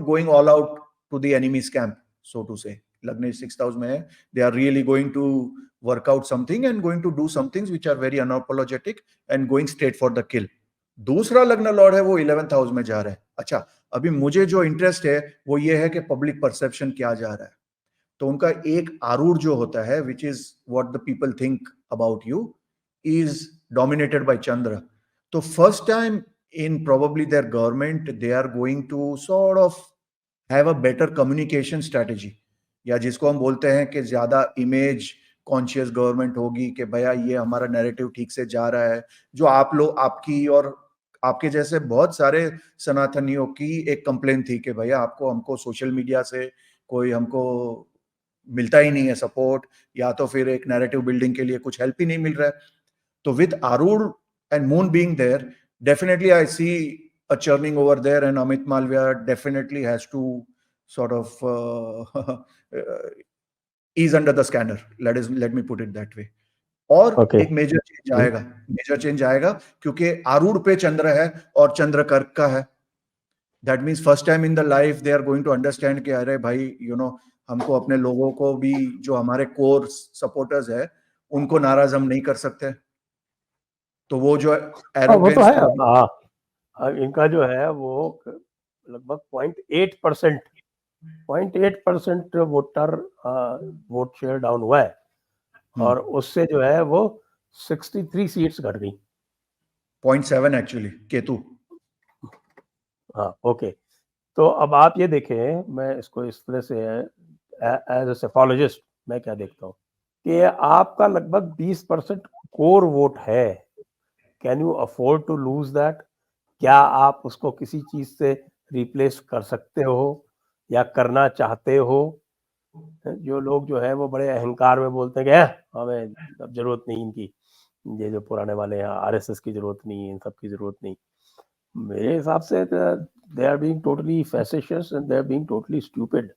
going all out to the enemy's camp, so to say. Lagna 6th house mein, they are really going to work out something and going to do some things which are very unapologetic and going straight for the kill. दूसरा लग्न Lord है, वो 11th house में जा रहा है। अच्छा, अभी मुझे जो इंटरेस्ट है वो ये है कि पब्लिक परसेप्शन क्या जा रहा है। तो उनका एक आरूढ़ जो होता है, which is what the people think about you, is dominated by Chandra. तो first time in probably their government, they are going to sort of have a better communication strategy, या जिसको हम बोलते हैं कि ज्यादा इमेज कॉन्शियस गवर्नमेंट होगी कि भैया ये हमारा नैरेटिव ठीक से जा रहा है। जो आप लोग, आपकी और आपके जैसे बहुत सारे सनातनियों की एक कंप्लेन थी कि भैया हमको सोशल मीडिया से कोई हमको मिलता ही नहीं है सपोर्ट, या तो फिर एक नैरेटिव बिल्डिंग के लिए कुछ हेल्प ही नहीं मिल रहा है। तो with arudha and moon being there, definitely I see a churning over there, and Amit Malviya definitely has to sort of ease under the scanner. Let me put it that way. और okay. एक major change आएगा क्योंकि आरूढ़ पे चंद्र है और चंद्र कर्क का है। That means first time in the life they are going to understand कि अरे भाई, हमको अपने लोगों को भी, जो हमारे कोर सपोर्टर्स है, उनको नाराज हम नहीं कर सकते। तो वो जो वो तो एरोगेंस है। था, हाँ, इनका जो है वो लगभग 0.8% वोटर वोट शेयर डाउन हुआ है, और उससे जो है वो 63 सीट्स घट गई। 0.7 एक्चुअली, केतु। हाँ, ओके। तो अब आप ये देखें, मैं इसको इस तरह से एज ए सेफोलॉजिस्ट मैं क्या देखता हूँ कि आपका लगभग 20% कोर वोट है। Can you afford to lose that? क्या आप उसको किसी चीज से रिप्लेस कर सकते हो या करना चाहते हो? जो लोग जो है वो बड़े अहंकार में बोलते हैं कि हमें अब जरूरत नहीं इनकी, ये जो पुराने वाले हैं आरएसएस की जरूरत नहीं, इन सब की जरूरत नहीं। मेरे हिसाब से they are being totally facetious and they are being totally stupid.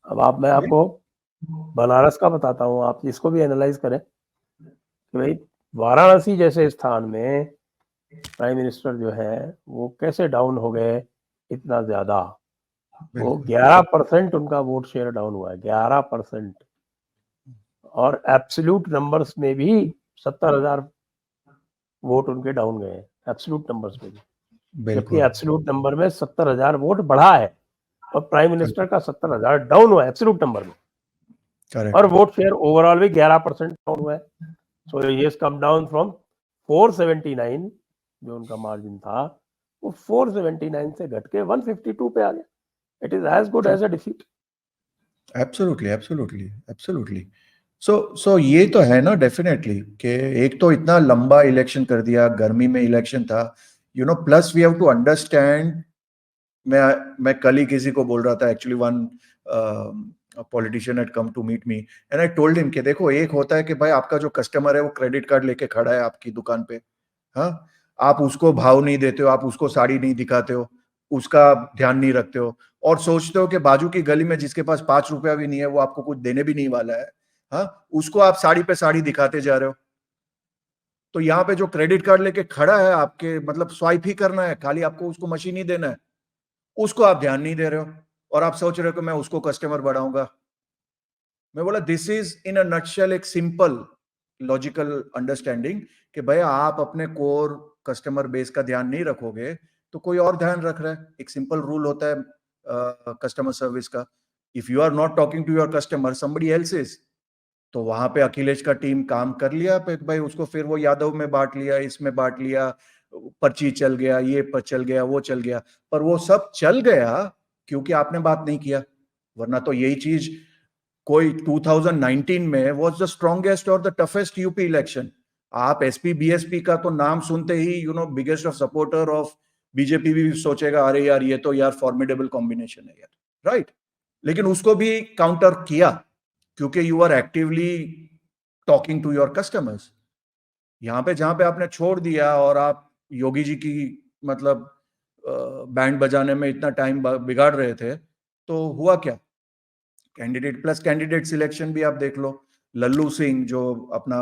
अब मैं आपको बनारस का बताता हूँ, आप इसको भी एनालाइज करें कि भाई वाराणसी जैसे स्थान में प्राइम मिनिस्टर जो है वो कैसे डाउन हो गए इतना ज्यादा। वो 11% उनका वोट शेयर डाउन हुआ है, 11%, और एब्सोल्यूट नंबर्स में भी 70,000 वोट उनके डाउन गए हैं, एब्सोल्यूट नंबर्स में भी। जबकि एब्सोल्यूट नंबर में 70,000 वोट बढ़ा है और प्राइम मिनिस्टर का 70,000 डाउन हुआ है एब्सोल्यूट नंबर में। करेक्ट। और वोट शेयर ओवरऑल भी 11% डाउन हुआ है। सो ये हैज कम डाउन फ्रॉम 479 जो उनका मार्जिन था, वो 479 से घट के 152 पे आ गया। It is as good as a defeat. Absolutely, absolutely, absolutely. So ये तो है ना, डेफिनेटली, कि एक तो इतना लंबा इलेक्शन कर दिया, गर्मी में इलेक्शन था, plus we have to understand. मैं कल ही किसी को बोल रहा था, actually one politician had come to meet me and I told him कि देखो, एक होता है कि भाई आपका जो कस्टमर है वो क्रेडिट कार्ड लेके खड़ा है आपकी दुकान पे, हाँ, आप उसको भाव नहीं देते हो, आप उसको साड़ी नहीं दिखाते हो, उसका ध्यान नहीं रखते हो, और सोचते हो कि बाजू की गली में जिसके पास 5 रुपया भी नहीं है वो आपको कुछ देने भी नहीं वाला है, हाँ, उसको आप साड़ी पे साड़ी दिखाते जा रहे हो। तो यहाँ पे जो क्रेडिट कार्ड लेके खड़ा है आपके, मतलब स्वाइप ही करना है, खाली आपको उसको मशीन ही देना है, उसको आप ध्यान नहीं दे रहे हो, और आप सोच रहे हो कि मैं उसको कस्टमर बढ़ाऊंगा। मैं बोला this is in a nutshell एक सिंपल लॉजिकल अंडरस्टैंडिंग कि भैया आप अपने कोर कस्टमर बेस का ध्यान नहीं रखोगे तो कोई और ध्यान रख रहा है। एक सिंपल रूल होता है कस्टमर सर्विस का, if you are not talking to your customer somebody else is. तो वहां पे अखिलेश का टीम काम कर लिया पे भाई, उसको फिर वो यादव में बांट लिया, इसमें बांट लिया, पर्ची चल गया, ये पर चल गया, वो चल गया, पर वो सब चल गया क्योंकि आपने बात नहीं किया। वरना तो यही चीज कोई 2019 में वाज द स्ट्रॉन्गेस्ट और द टफेस्ट यूपी इलेक्शन। आप एसपी बीएसपी का तो नाम सुनते ही biggest of supporter of BJP भी सोचेगा अरे यार ये तो यार फॉर्मिडेबल कॉम्बिनेशन है यार, राइट। लेकिन उसको भी काउंटर किया क्योंकि you are actively talking to your customers. यहां पे जहां पे आपने छोड़ दिया और आप योगी जी की, मतलब बैंड बजाने में इतना टाइम बिगाड़ रहे थे, तो हुआ क्या? कैंडिडेट प्लस कैंडिडेट सिलेक्शन भी आप देख लो। लल्लू सिंह जो अपना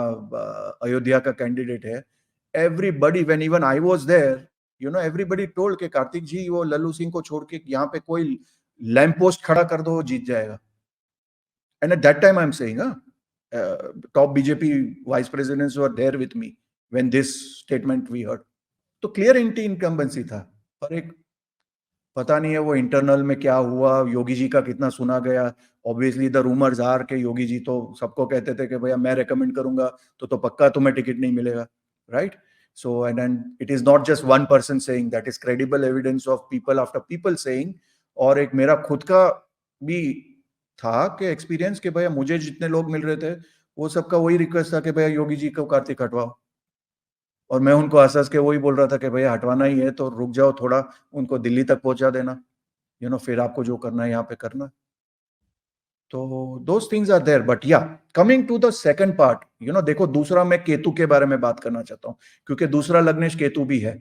अयोध्या का कैंडिडेट है, everybody when even I was there, everybody told के कार्तिक जी वो लल्लू सिंह को छोड़ के यहाँ पे कोई लैंप पोस्ट खड़ा कर दो वो जीत जाएगा। And at that time I am saying, top BJP vice presidents were there with me when this statement we heard. तो क्लियर एंटी इनकम्बेंसी था। पर एक पता नहीं है वो इंटरनल में क्या हुआ, योगी जी का कितना सुना गया। ऑब्वियसली द रूमर्स आर के योगी जी तो सबको कहते थे कि भैया मैं रेकमेंड करूंगा तो पक्का तुम्हें टिकट नहीं मिलेगा, right. So and it is not just one person saying, that is credible evidence of people after people saying. और एक मेरा खुद का भी था कि एक्सपीरियंस कि भैया मुझे जितने लोग मिल रहे थे वो सबका वही रिक्वेस्ट था कि भैया योगी जी को कार्तिक हटवाओ। और मैं उनको हंस के वही बोल रहा था कि भैया हटवाना ही है तो रुक जाओ थोड़ा, उनको दिल्ली तक पहुंचा देना, फिर आपको जो करना है यहाँ पे करना। तो those things are there, but yeah coming to the second part, देखो दूसरा मैं केतु के बारे में बात करना चाहता हूँ क्योंकि दूसरा लग्नेश केतु भी है।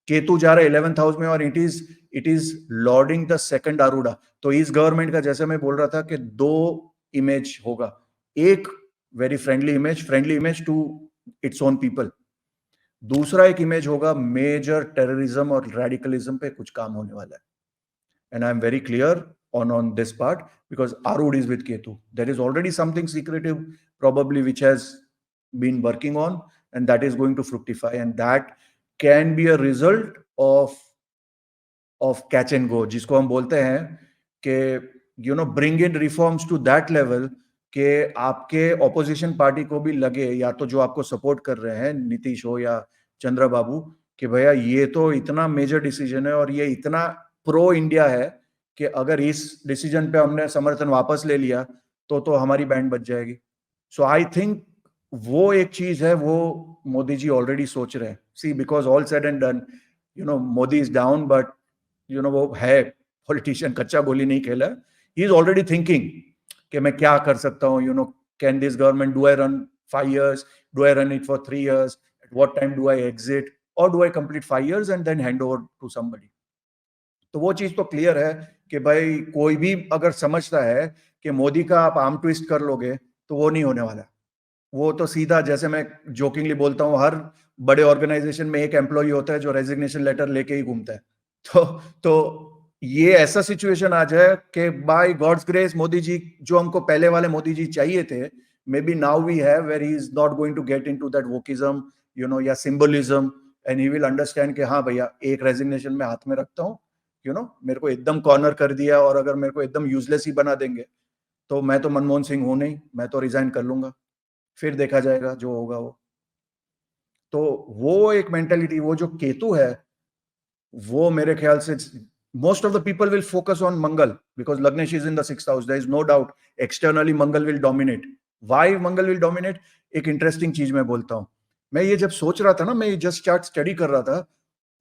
केतु जा रहा है 11th हाउस में और it is lording the second आरूढ़ा। तो इस गवर्नमेंट का, जैसे मैं बोल रहा था कि दो इमेज होगा, एक very friendly image to its own people, दूसरा एक इमेज होगा मेजर टेररिज्म और रेडिकलिज्म पे कुछ काम होने वाला है। And I am very clear on this part because Arud is with Ketu. There is already something secretive probably which has been working on, and that is going to fructify, and that can be a result of catch and go, जिसको हम बोलते हैं कि bring in reforms to that level कि आपके opposition party को भी लगे, या तो जो आपको सपोर्ट कर रहे हैं नीतीश हो या चंद्र बाबू, कि भैया ये तो इतना मेजर डिसीजन है और ये इतना प्रो इंडिया है कि अगर इस डिसीजन पे हमने समर्थन वापस ले लिया तो हमारी बैंड बच जाएगी। सो आई थिंक वो एक चीज है, वो मोदी जी ऑलरेडी सोच रहे हैं। See because all said and done, Modi is down, but वो है पॉलिटिशियन, कच्चा गोली नहीं खेला। ही इज ऑलरेडी थिंकिंग कि मैं क्या कर सकता हूँ, can this government, do I run 5 years, do I run it for 3 years, at what time do I exit, और do I complete 5 years and then hand over to somebody. तो वो चीज तो क्लियर है कि भाई कोई भी अगर समझता है कि मोदी का आप आर्म ट्विस्ट कर लोगे तो वो नहीं होने वाला। वो तो सीधा, जैसे मैं जोकिंगली बोलता हूँ, हर बड़े ऑर्गेनाइजेशन में एक एम्प्लॉय होता है जो रेजिग्नेशन लेटर लेके ही घूमता है। तो ये ऐसा सिचुएशन आ जाए कि by god's grace Modi ji, जो हमको पहले वाले मोदी जी चाहिए थे, maybe now we have, where he is not going to get into that wokism या symbolism, and he will understand कि हाँ भैया एक रेजिग्नेशन में हाथ में रखता हूँ, मेरे को एकदम कॉर्नर कर दिया और अगर मेरे को एकदम यूजलेस ही बना देंगे तो मैं तो मनमोहन सिंह हूं नहीं, मैं तो रिजाइन कर लूंगा, फिर देखा जाएगा जो होगा वो। तो वो एक मेंटेलिटी, वो जो केतु है, वो मेरे ख्याल से most of the people will focus on Mangal because Lagnesh is in the 6th house. There is no doubt externally Mangal will dominate. Why Mangal will dominate? एक इंटरेस्टिंग चीज मैं बोलता हूं। मैं ये जब सोच रहा था ना, मैं जस्ट चार्ट स्टडी कर रहा था,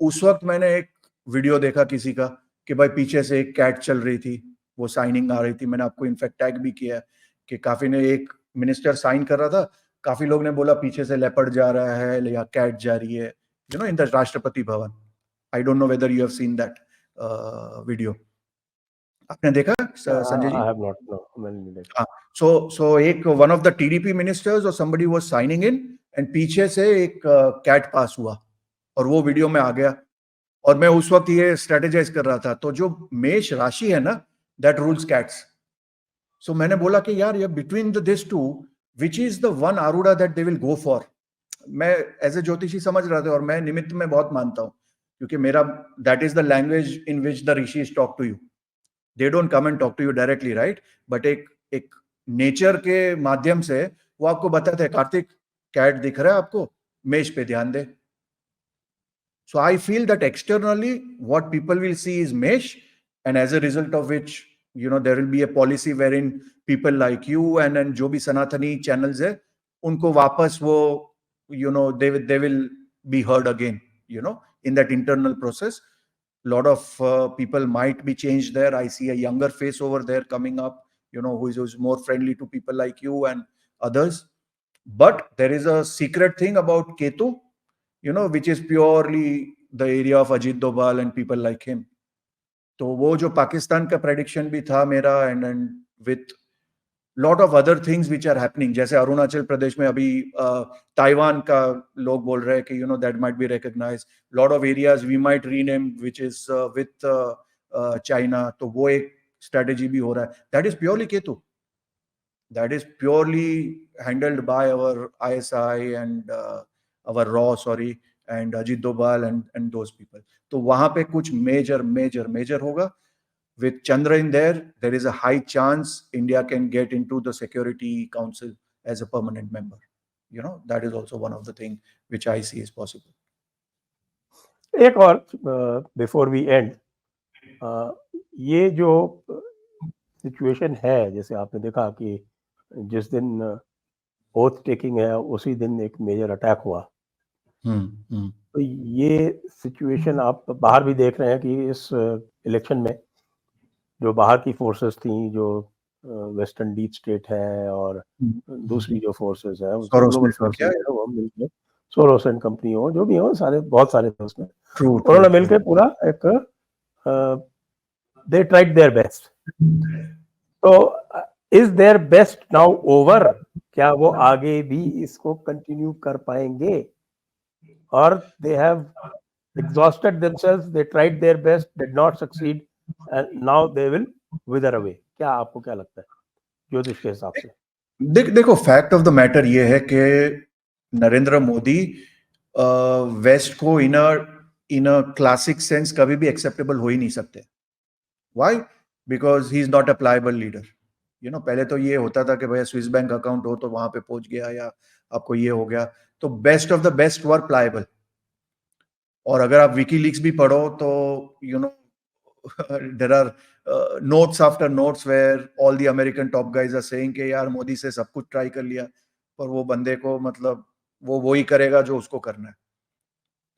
उस वक्त मैंने एक वीडियो देखा किसी का कि भाई पीछे से एक कैट चल रही थी, वो साइनिंग आ रही थी। मैंने आपको इनफैक्ट टैग भी किया कि काफी ने, एक मिनिस्टर साइन कर रहा था, काफी लोग ने बोला पीछे से लेपर्ड जा रहा है या कैट जा रही है, you know, in the Rashtrapati Bhavan. I don't know whether you have seen that video. आपने देखा Sanjay ji? I have not, no, मैंने नहीं देखा। हाँ, so एक one of the TDP ministers or somebody was signing in and पीछे से एक कैट पास हुआ और वो वीडियो में आ गया। और मैं उस वक्त ये स्ट्रेटेजाइज कर रहा था। तो जो मेष राशि है ना, दैट रूल्स कैट्स। सो मैंने बोला कि यार ये between this two which is the one आरूढ़ा that they will go for. मैं एज ए ज्योतिषी समझ रहा था और मैं निमित्त में बहुत मानता हूं, क्योंकि मेरा that is the language in which the rishis talk to you. They don't come and talk to you directly, right, but एक नेचर के माध्यम से वो आपको बताते हैं, कार्तिक कैट दिख रहा है आपको, मेष पे ध्यान दे। So I feel that externally what people will see is mesh, and as a result of which, you know, there will be a policy wherein people like you and जो भी सनातनी channels है, उनको वापस वो, you know, they will be heard again, you know, in that internal process. Lot of people might be changed there. I see a younger face over there coming up, you know, who's more friendly to people like you and others. But there is a secret thing about Ketu, you know, which is purely the area of Ajit Doval and people like him. तो वो जो पाकिस्तान का prediction भी था मेरा, and with lot of other things which are happening, जैसे अरुणाचल प्रदेश में अभी ताइवान का लोग बोल रहे हैं कि you know that might be recognize, lot of areas we might rename which is with China. तो वो एक स्ट्रेटेजी भी हो रहा है, that is purely Ketu, that is purely handled by our ISI and our RAW, sorry, and Ajit Doval and those people. तो वहां पे कुछ major होगा। With Chandra in there, there is a high chance India can get into the Security Council as a permanent member. You know, that is also one of the things which I see is possible. एक और before we and, ये जो situation है, जैसे आपने देखा कि जिस दिन ओथ टेकिंग है उसी दिन एक मेजर अटैक हुआ। तो ये सिचुएशन आप बाहर भी देख रहे हैं कि इस इलेक्शन में जो बाहर की फोर्सेस थी, जो वेस्टर्न डीप स्टेट है और दूसरी जो फोर्सेस है, ग्लोबल फोर्सेस है, वो मिलकर सोरोस एंड कंपनी हो, जो भी हो, सारे बहुत सारे थे उसमें, उन्होंने मिलकर पूरा एक दे ट्राइड देयर बेस्ट। तो is their best now over? क्या वो आगे भी इसको कंटिन्यू कर पाएंगे? और they have exhausted themselves, they tried their best, did not succeed, and now they will wither away? क्या आपको क्या लगता है ज्योतिष के हिसाब से? देखो, फैक्ट ऑफ द मैटर ये है कि नरेंद्र मोदी वेस्ट को इन अ क्लासिक सेंस कभी भी एक्सेप्टेबल हो ही नहीं सकते। Why? Because he is not a pliable leader. You know, पहले तो ये होता था कि भाई स्विस बैंक अकाउंट हो तो वहां पे पहुंच गया, या आपको ये हो गया। तो best of the best were pliable. और अगर आप विकीलीक्स भी पढ़ो तो you know there are notes after notes where all the American top guys are saying कि यार मोदी से सब कुछ ट्राई कर लिया, पर वो बंदे को मतलब वो वही करेगा जो उसको करना है,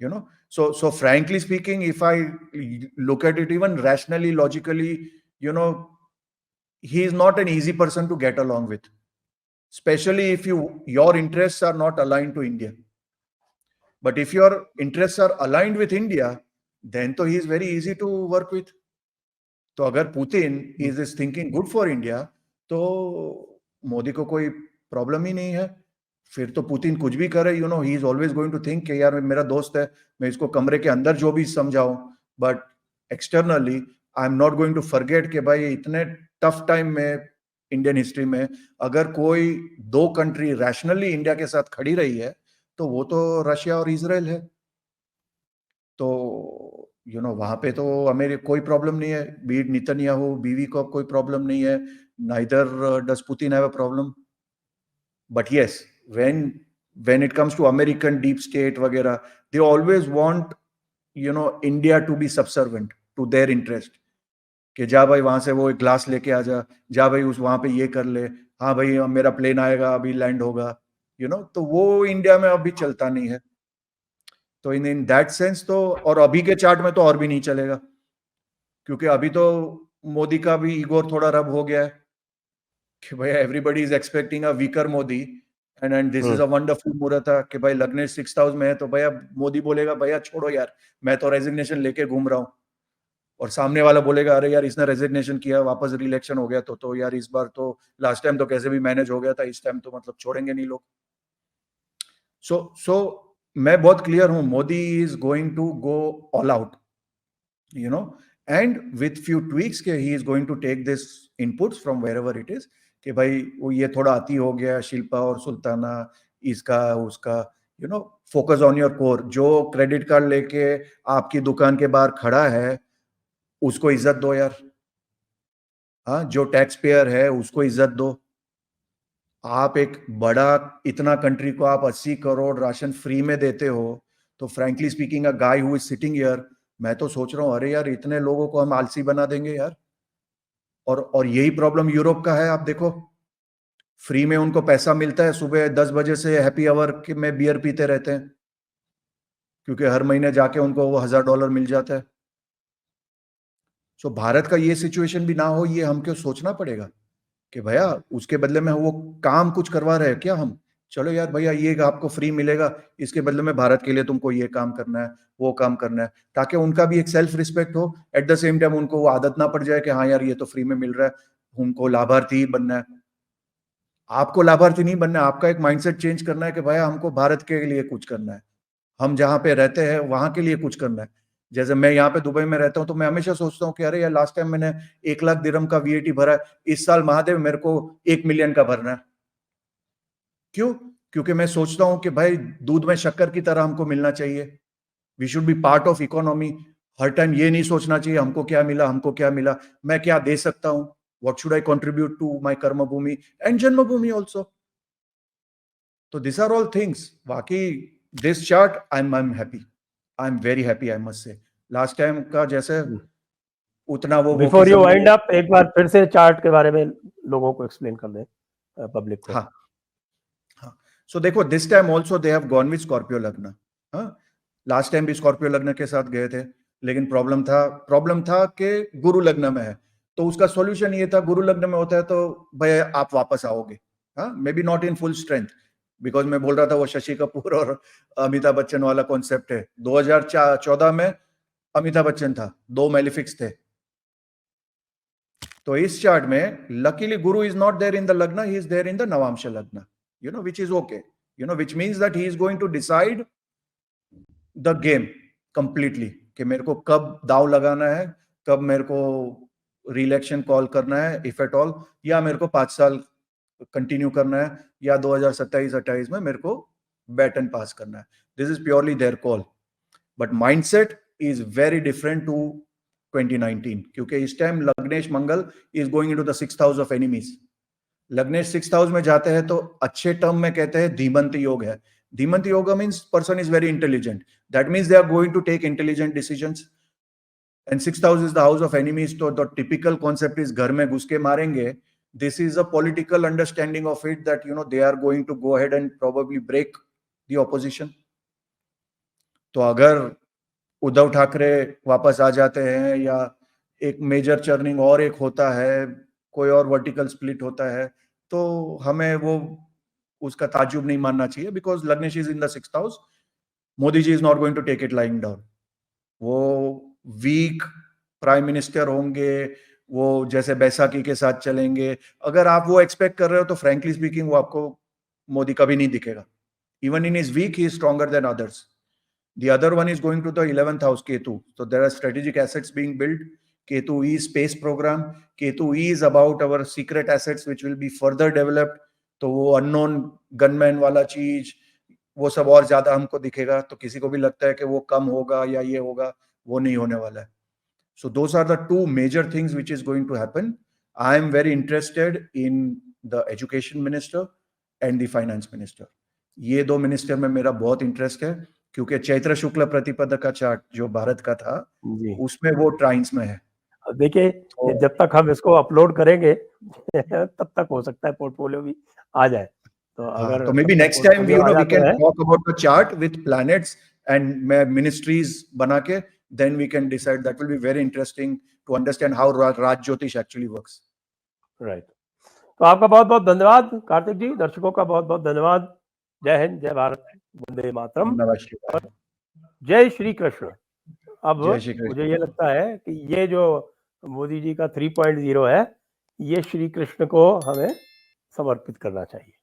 you know. So frankly speaking, if I look at it even rationally, logically, you know, he is not an easy person to get along with, especially if your interests are not aligned to India. But if your interests are aligned with India, then तो he is very easy to work with. तो अगर Putin is thinking good for India, तो मोदी को कोई problem ही नहीं है। फिर तो पुतिन कुछ भी करे, you know, he is always going to think कि यार मेरा दोस्त है, मैं इसको कमरे के अंदर जो भी समझाऊं, but externally I am not going to forget कि भाई इतने टफ टाइम में इंडियन हिस्ट्री में अगर कोई दो कंट्री रैशनली इंडिया के साथ खड़ी रही है तो वो तो रशिया और इजराइल है। तो यू नो, वहां पे तो अमेरिका कोई प्रॉब्लम नहीं है, बीट नेतन्याहू बीवी को कोई प्रॉब्लम नहीं है, neither does Putin have a problem. But yes, when it comes to American deep state वगैरह, they always want India to be subservient to their interest. कि जा भाई वहां से वो एक ग्लास लेके आ जा भाई उस वहां पे ये कर ले, हाँ भाई मेरा प्लेन आएगा अभी लैंड होगा, तो वो इंडिया में अभी चलता नहीं है. तो इन दैट सेंस तो, और अभी के चार्ट में तो और भी नहीं चलेगा, क्योंकि अभी तो मोदी का भी ईगो थोड़ा रब हो गया है कि भाई everybody is expecting a weaker Modi, and this is a wonderful मुहूर्त है कि भाई लग्नेश 6th हाउस में है, तो भैया मोदी बोलेगा भैया छोड़ो यार, मैं तो रेजिग्नेशन लेके घूम रहा हूँ, और सामने वाला बोलेगा अरे यार इसने रेजिग्नेशन किया वापस रिइलेक्शन हो गया, तो यार इस बार तो लास्ट टाइम तो कैसे भी मैनेज हो गया था, इस टाइम तो मतलब छोड़ेंगे नहीं लोग. सो मैं बहुत क्लियर हूं, Modi is going to go all out, and with few tweaks के he is going to take this inputs from wherever it is, कि भाई वो ये थोड़ा अति हो गया, शिल्पा और सुल्ताना, इसका उसका, फोकस ऑन योर कोर. जो क्रेडिट कार्ड लेके आपकी दुकान के बाहर खड़ा है उसको इज्जत दो यार. हाँ, जो टैक्स पेयर है उसको इज्जत दो. आप एक बड़ा इतना कंट्री को आप 80 करोड़ राशन फ्री में देते हो, तो frankly speaking a guy who is sitting here, मैं तो सोच रहा हूं अरे यार इतने लोगों को हम आलसी बना देंगे यार. और यही प्रॉब्लम यूरोप का है. आप देखो, फ्री में उनको पैसा मिलता है, सुबह 10 बजे से हैप्पी आवर में बियर पीते रहते हैं, क्योंकि हर महीने जाके उनको वो $1000 मिल जाता है. सो भारत का ये सिचुएशन भी ना हो, ये हमको सोचना पड़ेगा कि भैया उसके बदले में वो काम कुछ करवा रहे हैं क्या हम, चलो यार भैया ये आपको फ्री मिलेगा, इसके बदले में भारत के लिए तुमको ये काम करना है, वो काम करना है, ताकि उनका भी एक सेल्फ रिस्पेक्ट हो. एट द सेम टाइम उनको वो आदत ना पड़ जाए कि हाँ यार ये तो फ्री में मिल रहा है, उनको लाभार्थी ही बनना है. आपको लाभार्थी नहीं बनना है, आपका एक माइंडसेट चेंज करना है कि भैया हमको भारत के लिए कुछ करना है, हम जहां पे रहते हैं वहां के लिए कुछ करना है. जैसे मैं यहाँ पे दुबई में रहता हूँ, तो मैं हमेशा सोचता हूँ कि अरे यार लास्ट टाइम मैंने 1 लाख दिरहम का वीएटी भरा है, इस साल महादेव मेरे को 1 मिलियन का भरना है. क्यों? क्योंकि मैं सोचता हूँ कि भाई दूध में शक्कर की तरह हमको मिलना चाहिए. We should be part of economy. हर टाइम ये नहीं सोचना चाहिए हमको क्या मिला, हमको क्या मिला, मैं क्या दे सकता हूँ, what should I contribute to my karma bhoomi and janmabhoomi also. तो दिस आर ऑल थिंग्स. बाकी this chart I am happy, I am very happy, I must say. Last time का जैसे उतना वो बिफोर यू वाइंड अप, एक बार फिर से चार्ट के बारे में लोगों को एक्सप्लेन कर दें, पब्लिक को. हाँ हाँ. सो देखो, this time also they have gone with Scorpio लग्न. हाँ, लास्ट टाइम भी स्कॉर्पियो लग्न के साथ गए थे, लेकिन प्रॉब्लम था कि गुरु लग्न में है. तो उसका सॉल्यूशन ये था, गुरु लग्न में होता है तो भाई आप वापस आओगे, हाँ, may be not in full strength, because मैं बोल रहा था वो शशि कपूर और अमिताभ बच्चन वाला कॉन्सेप्ट है. 2014 में अमिताभ बच्चन था, 2 मेलिफिक्स थे. तो इस चार्ट में luckily Guru is not there in the lagna, he is there in the navamsa lagna, which is okay, which means that he is going to decide the game completely, कि मेरे को कब दाव लगाना है, कब मेरे को रिइलेक्शन कॉल करना है इफ एट ऑल, या मेरे को 5 साल कंटिन्यू करना है, या 2027-28 में मेरे को बैटन पास करना है. This is purely their call. But mindset is very different to 2019, क्योंकि इस time lagnesh Mangal is going into the 6th house of enemies. लग्नेश 6th हाउस में जाते हैं तो अच्छे टर्म में कहते हैं धीमंत योग है. Dhimant yoga means person is very intelligent, that means they are going to take intelligent decisions. And 6th house is the house of enemies. तो द टिपिकल कॉन्सेप्ट इज घर में घुस के मारेंगे. This is a political understanding of it, that they are going to go ahead and probably break the opposition. तो अगर उद्धव ठाकरे वापस आ जाते हैं, या एक मेजर चर्निंग और एक होता है, कोई और वर्टिकल स्प्लिट होता है, तो हमें वो उसका ताजुब नहीं मानना चाहिए, because लग्नेश is in the 6th house. Modi ji is not going to take it lying down. वो वीक प्राइम मिनिस्टर होंगे, वो जैसे बैसाखी के साथ चलेंगे. अगर आप वो एक्सपेक्ट कर रहे हो तो फ्रैंकली स्पीकिंग वो आपको मोदी कभी नहीं दिखेगा. Even in his weak he is stronger than others. The other one is going to the 11th house, Ketu. So there are strategic assets being built. Ketu E space program. Ketu E is about our secret assets which will be further developed. तो वो unknown gunman वाला चीज, वो सब और ज्यादा हमको दिखेगा. तो किसी को भी लगता है कि वो कम होगा या ये होगा, वो नहीं होने वाला है. So those are the two major things which is going to happen. I am very interested in the education minister and the finance minister. ये दो मिनिस्टर में मेरा बहुत इंटरेस्ट है, क्योंकि चैत्र शुक्ल प्रतिपदा का चार्ट जो भारत का था जी। उसमें वो ट्राइंस में है। देखिए तो जब तक हम इसको अपलोड करेंगे तब तक हो सकता है पोर्टफोलियो भी आ जाए। तो अगर तो maybe तब तक next time पोर्टफोलियो आ we जाता can है, talk about the chart with planets and ministries बना के, then we can decide. That will be very interesting to understand how Raj Jyotish actually works. Right. तो आपका बहुत-बहुत धन्यवाद कार्तिक जी, दर्शकों का बहुत-बहुत धन्यवाद। जय हिंद, जय भारत, वंदे मातरम नमस्कार। और जय श्री कृष्ण। अब जय श्री कृष्ण। मुझे ये लगता है कि ये जो मोदी जी का 3.0 है, ये श्री कृष्ण को हमें समर्पित करना चाहिए।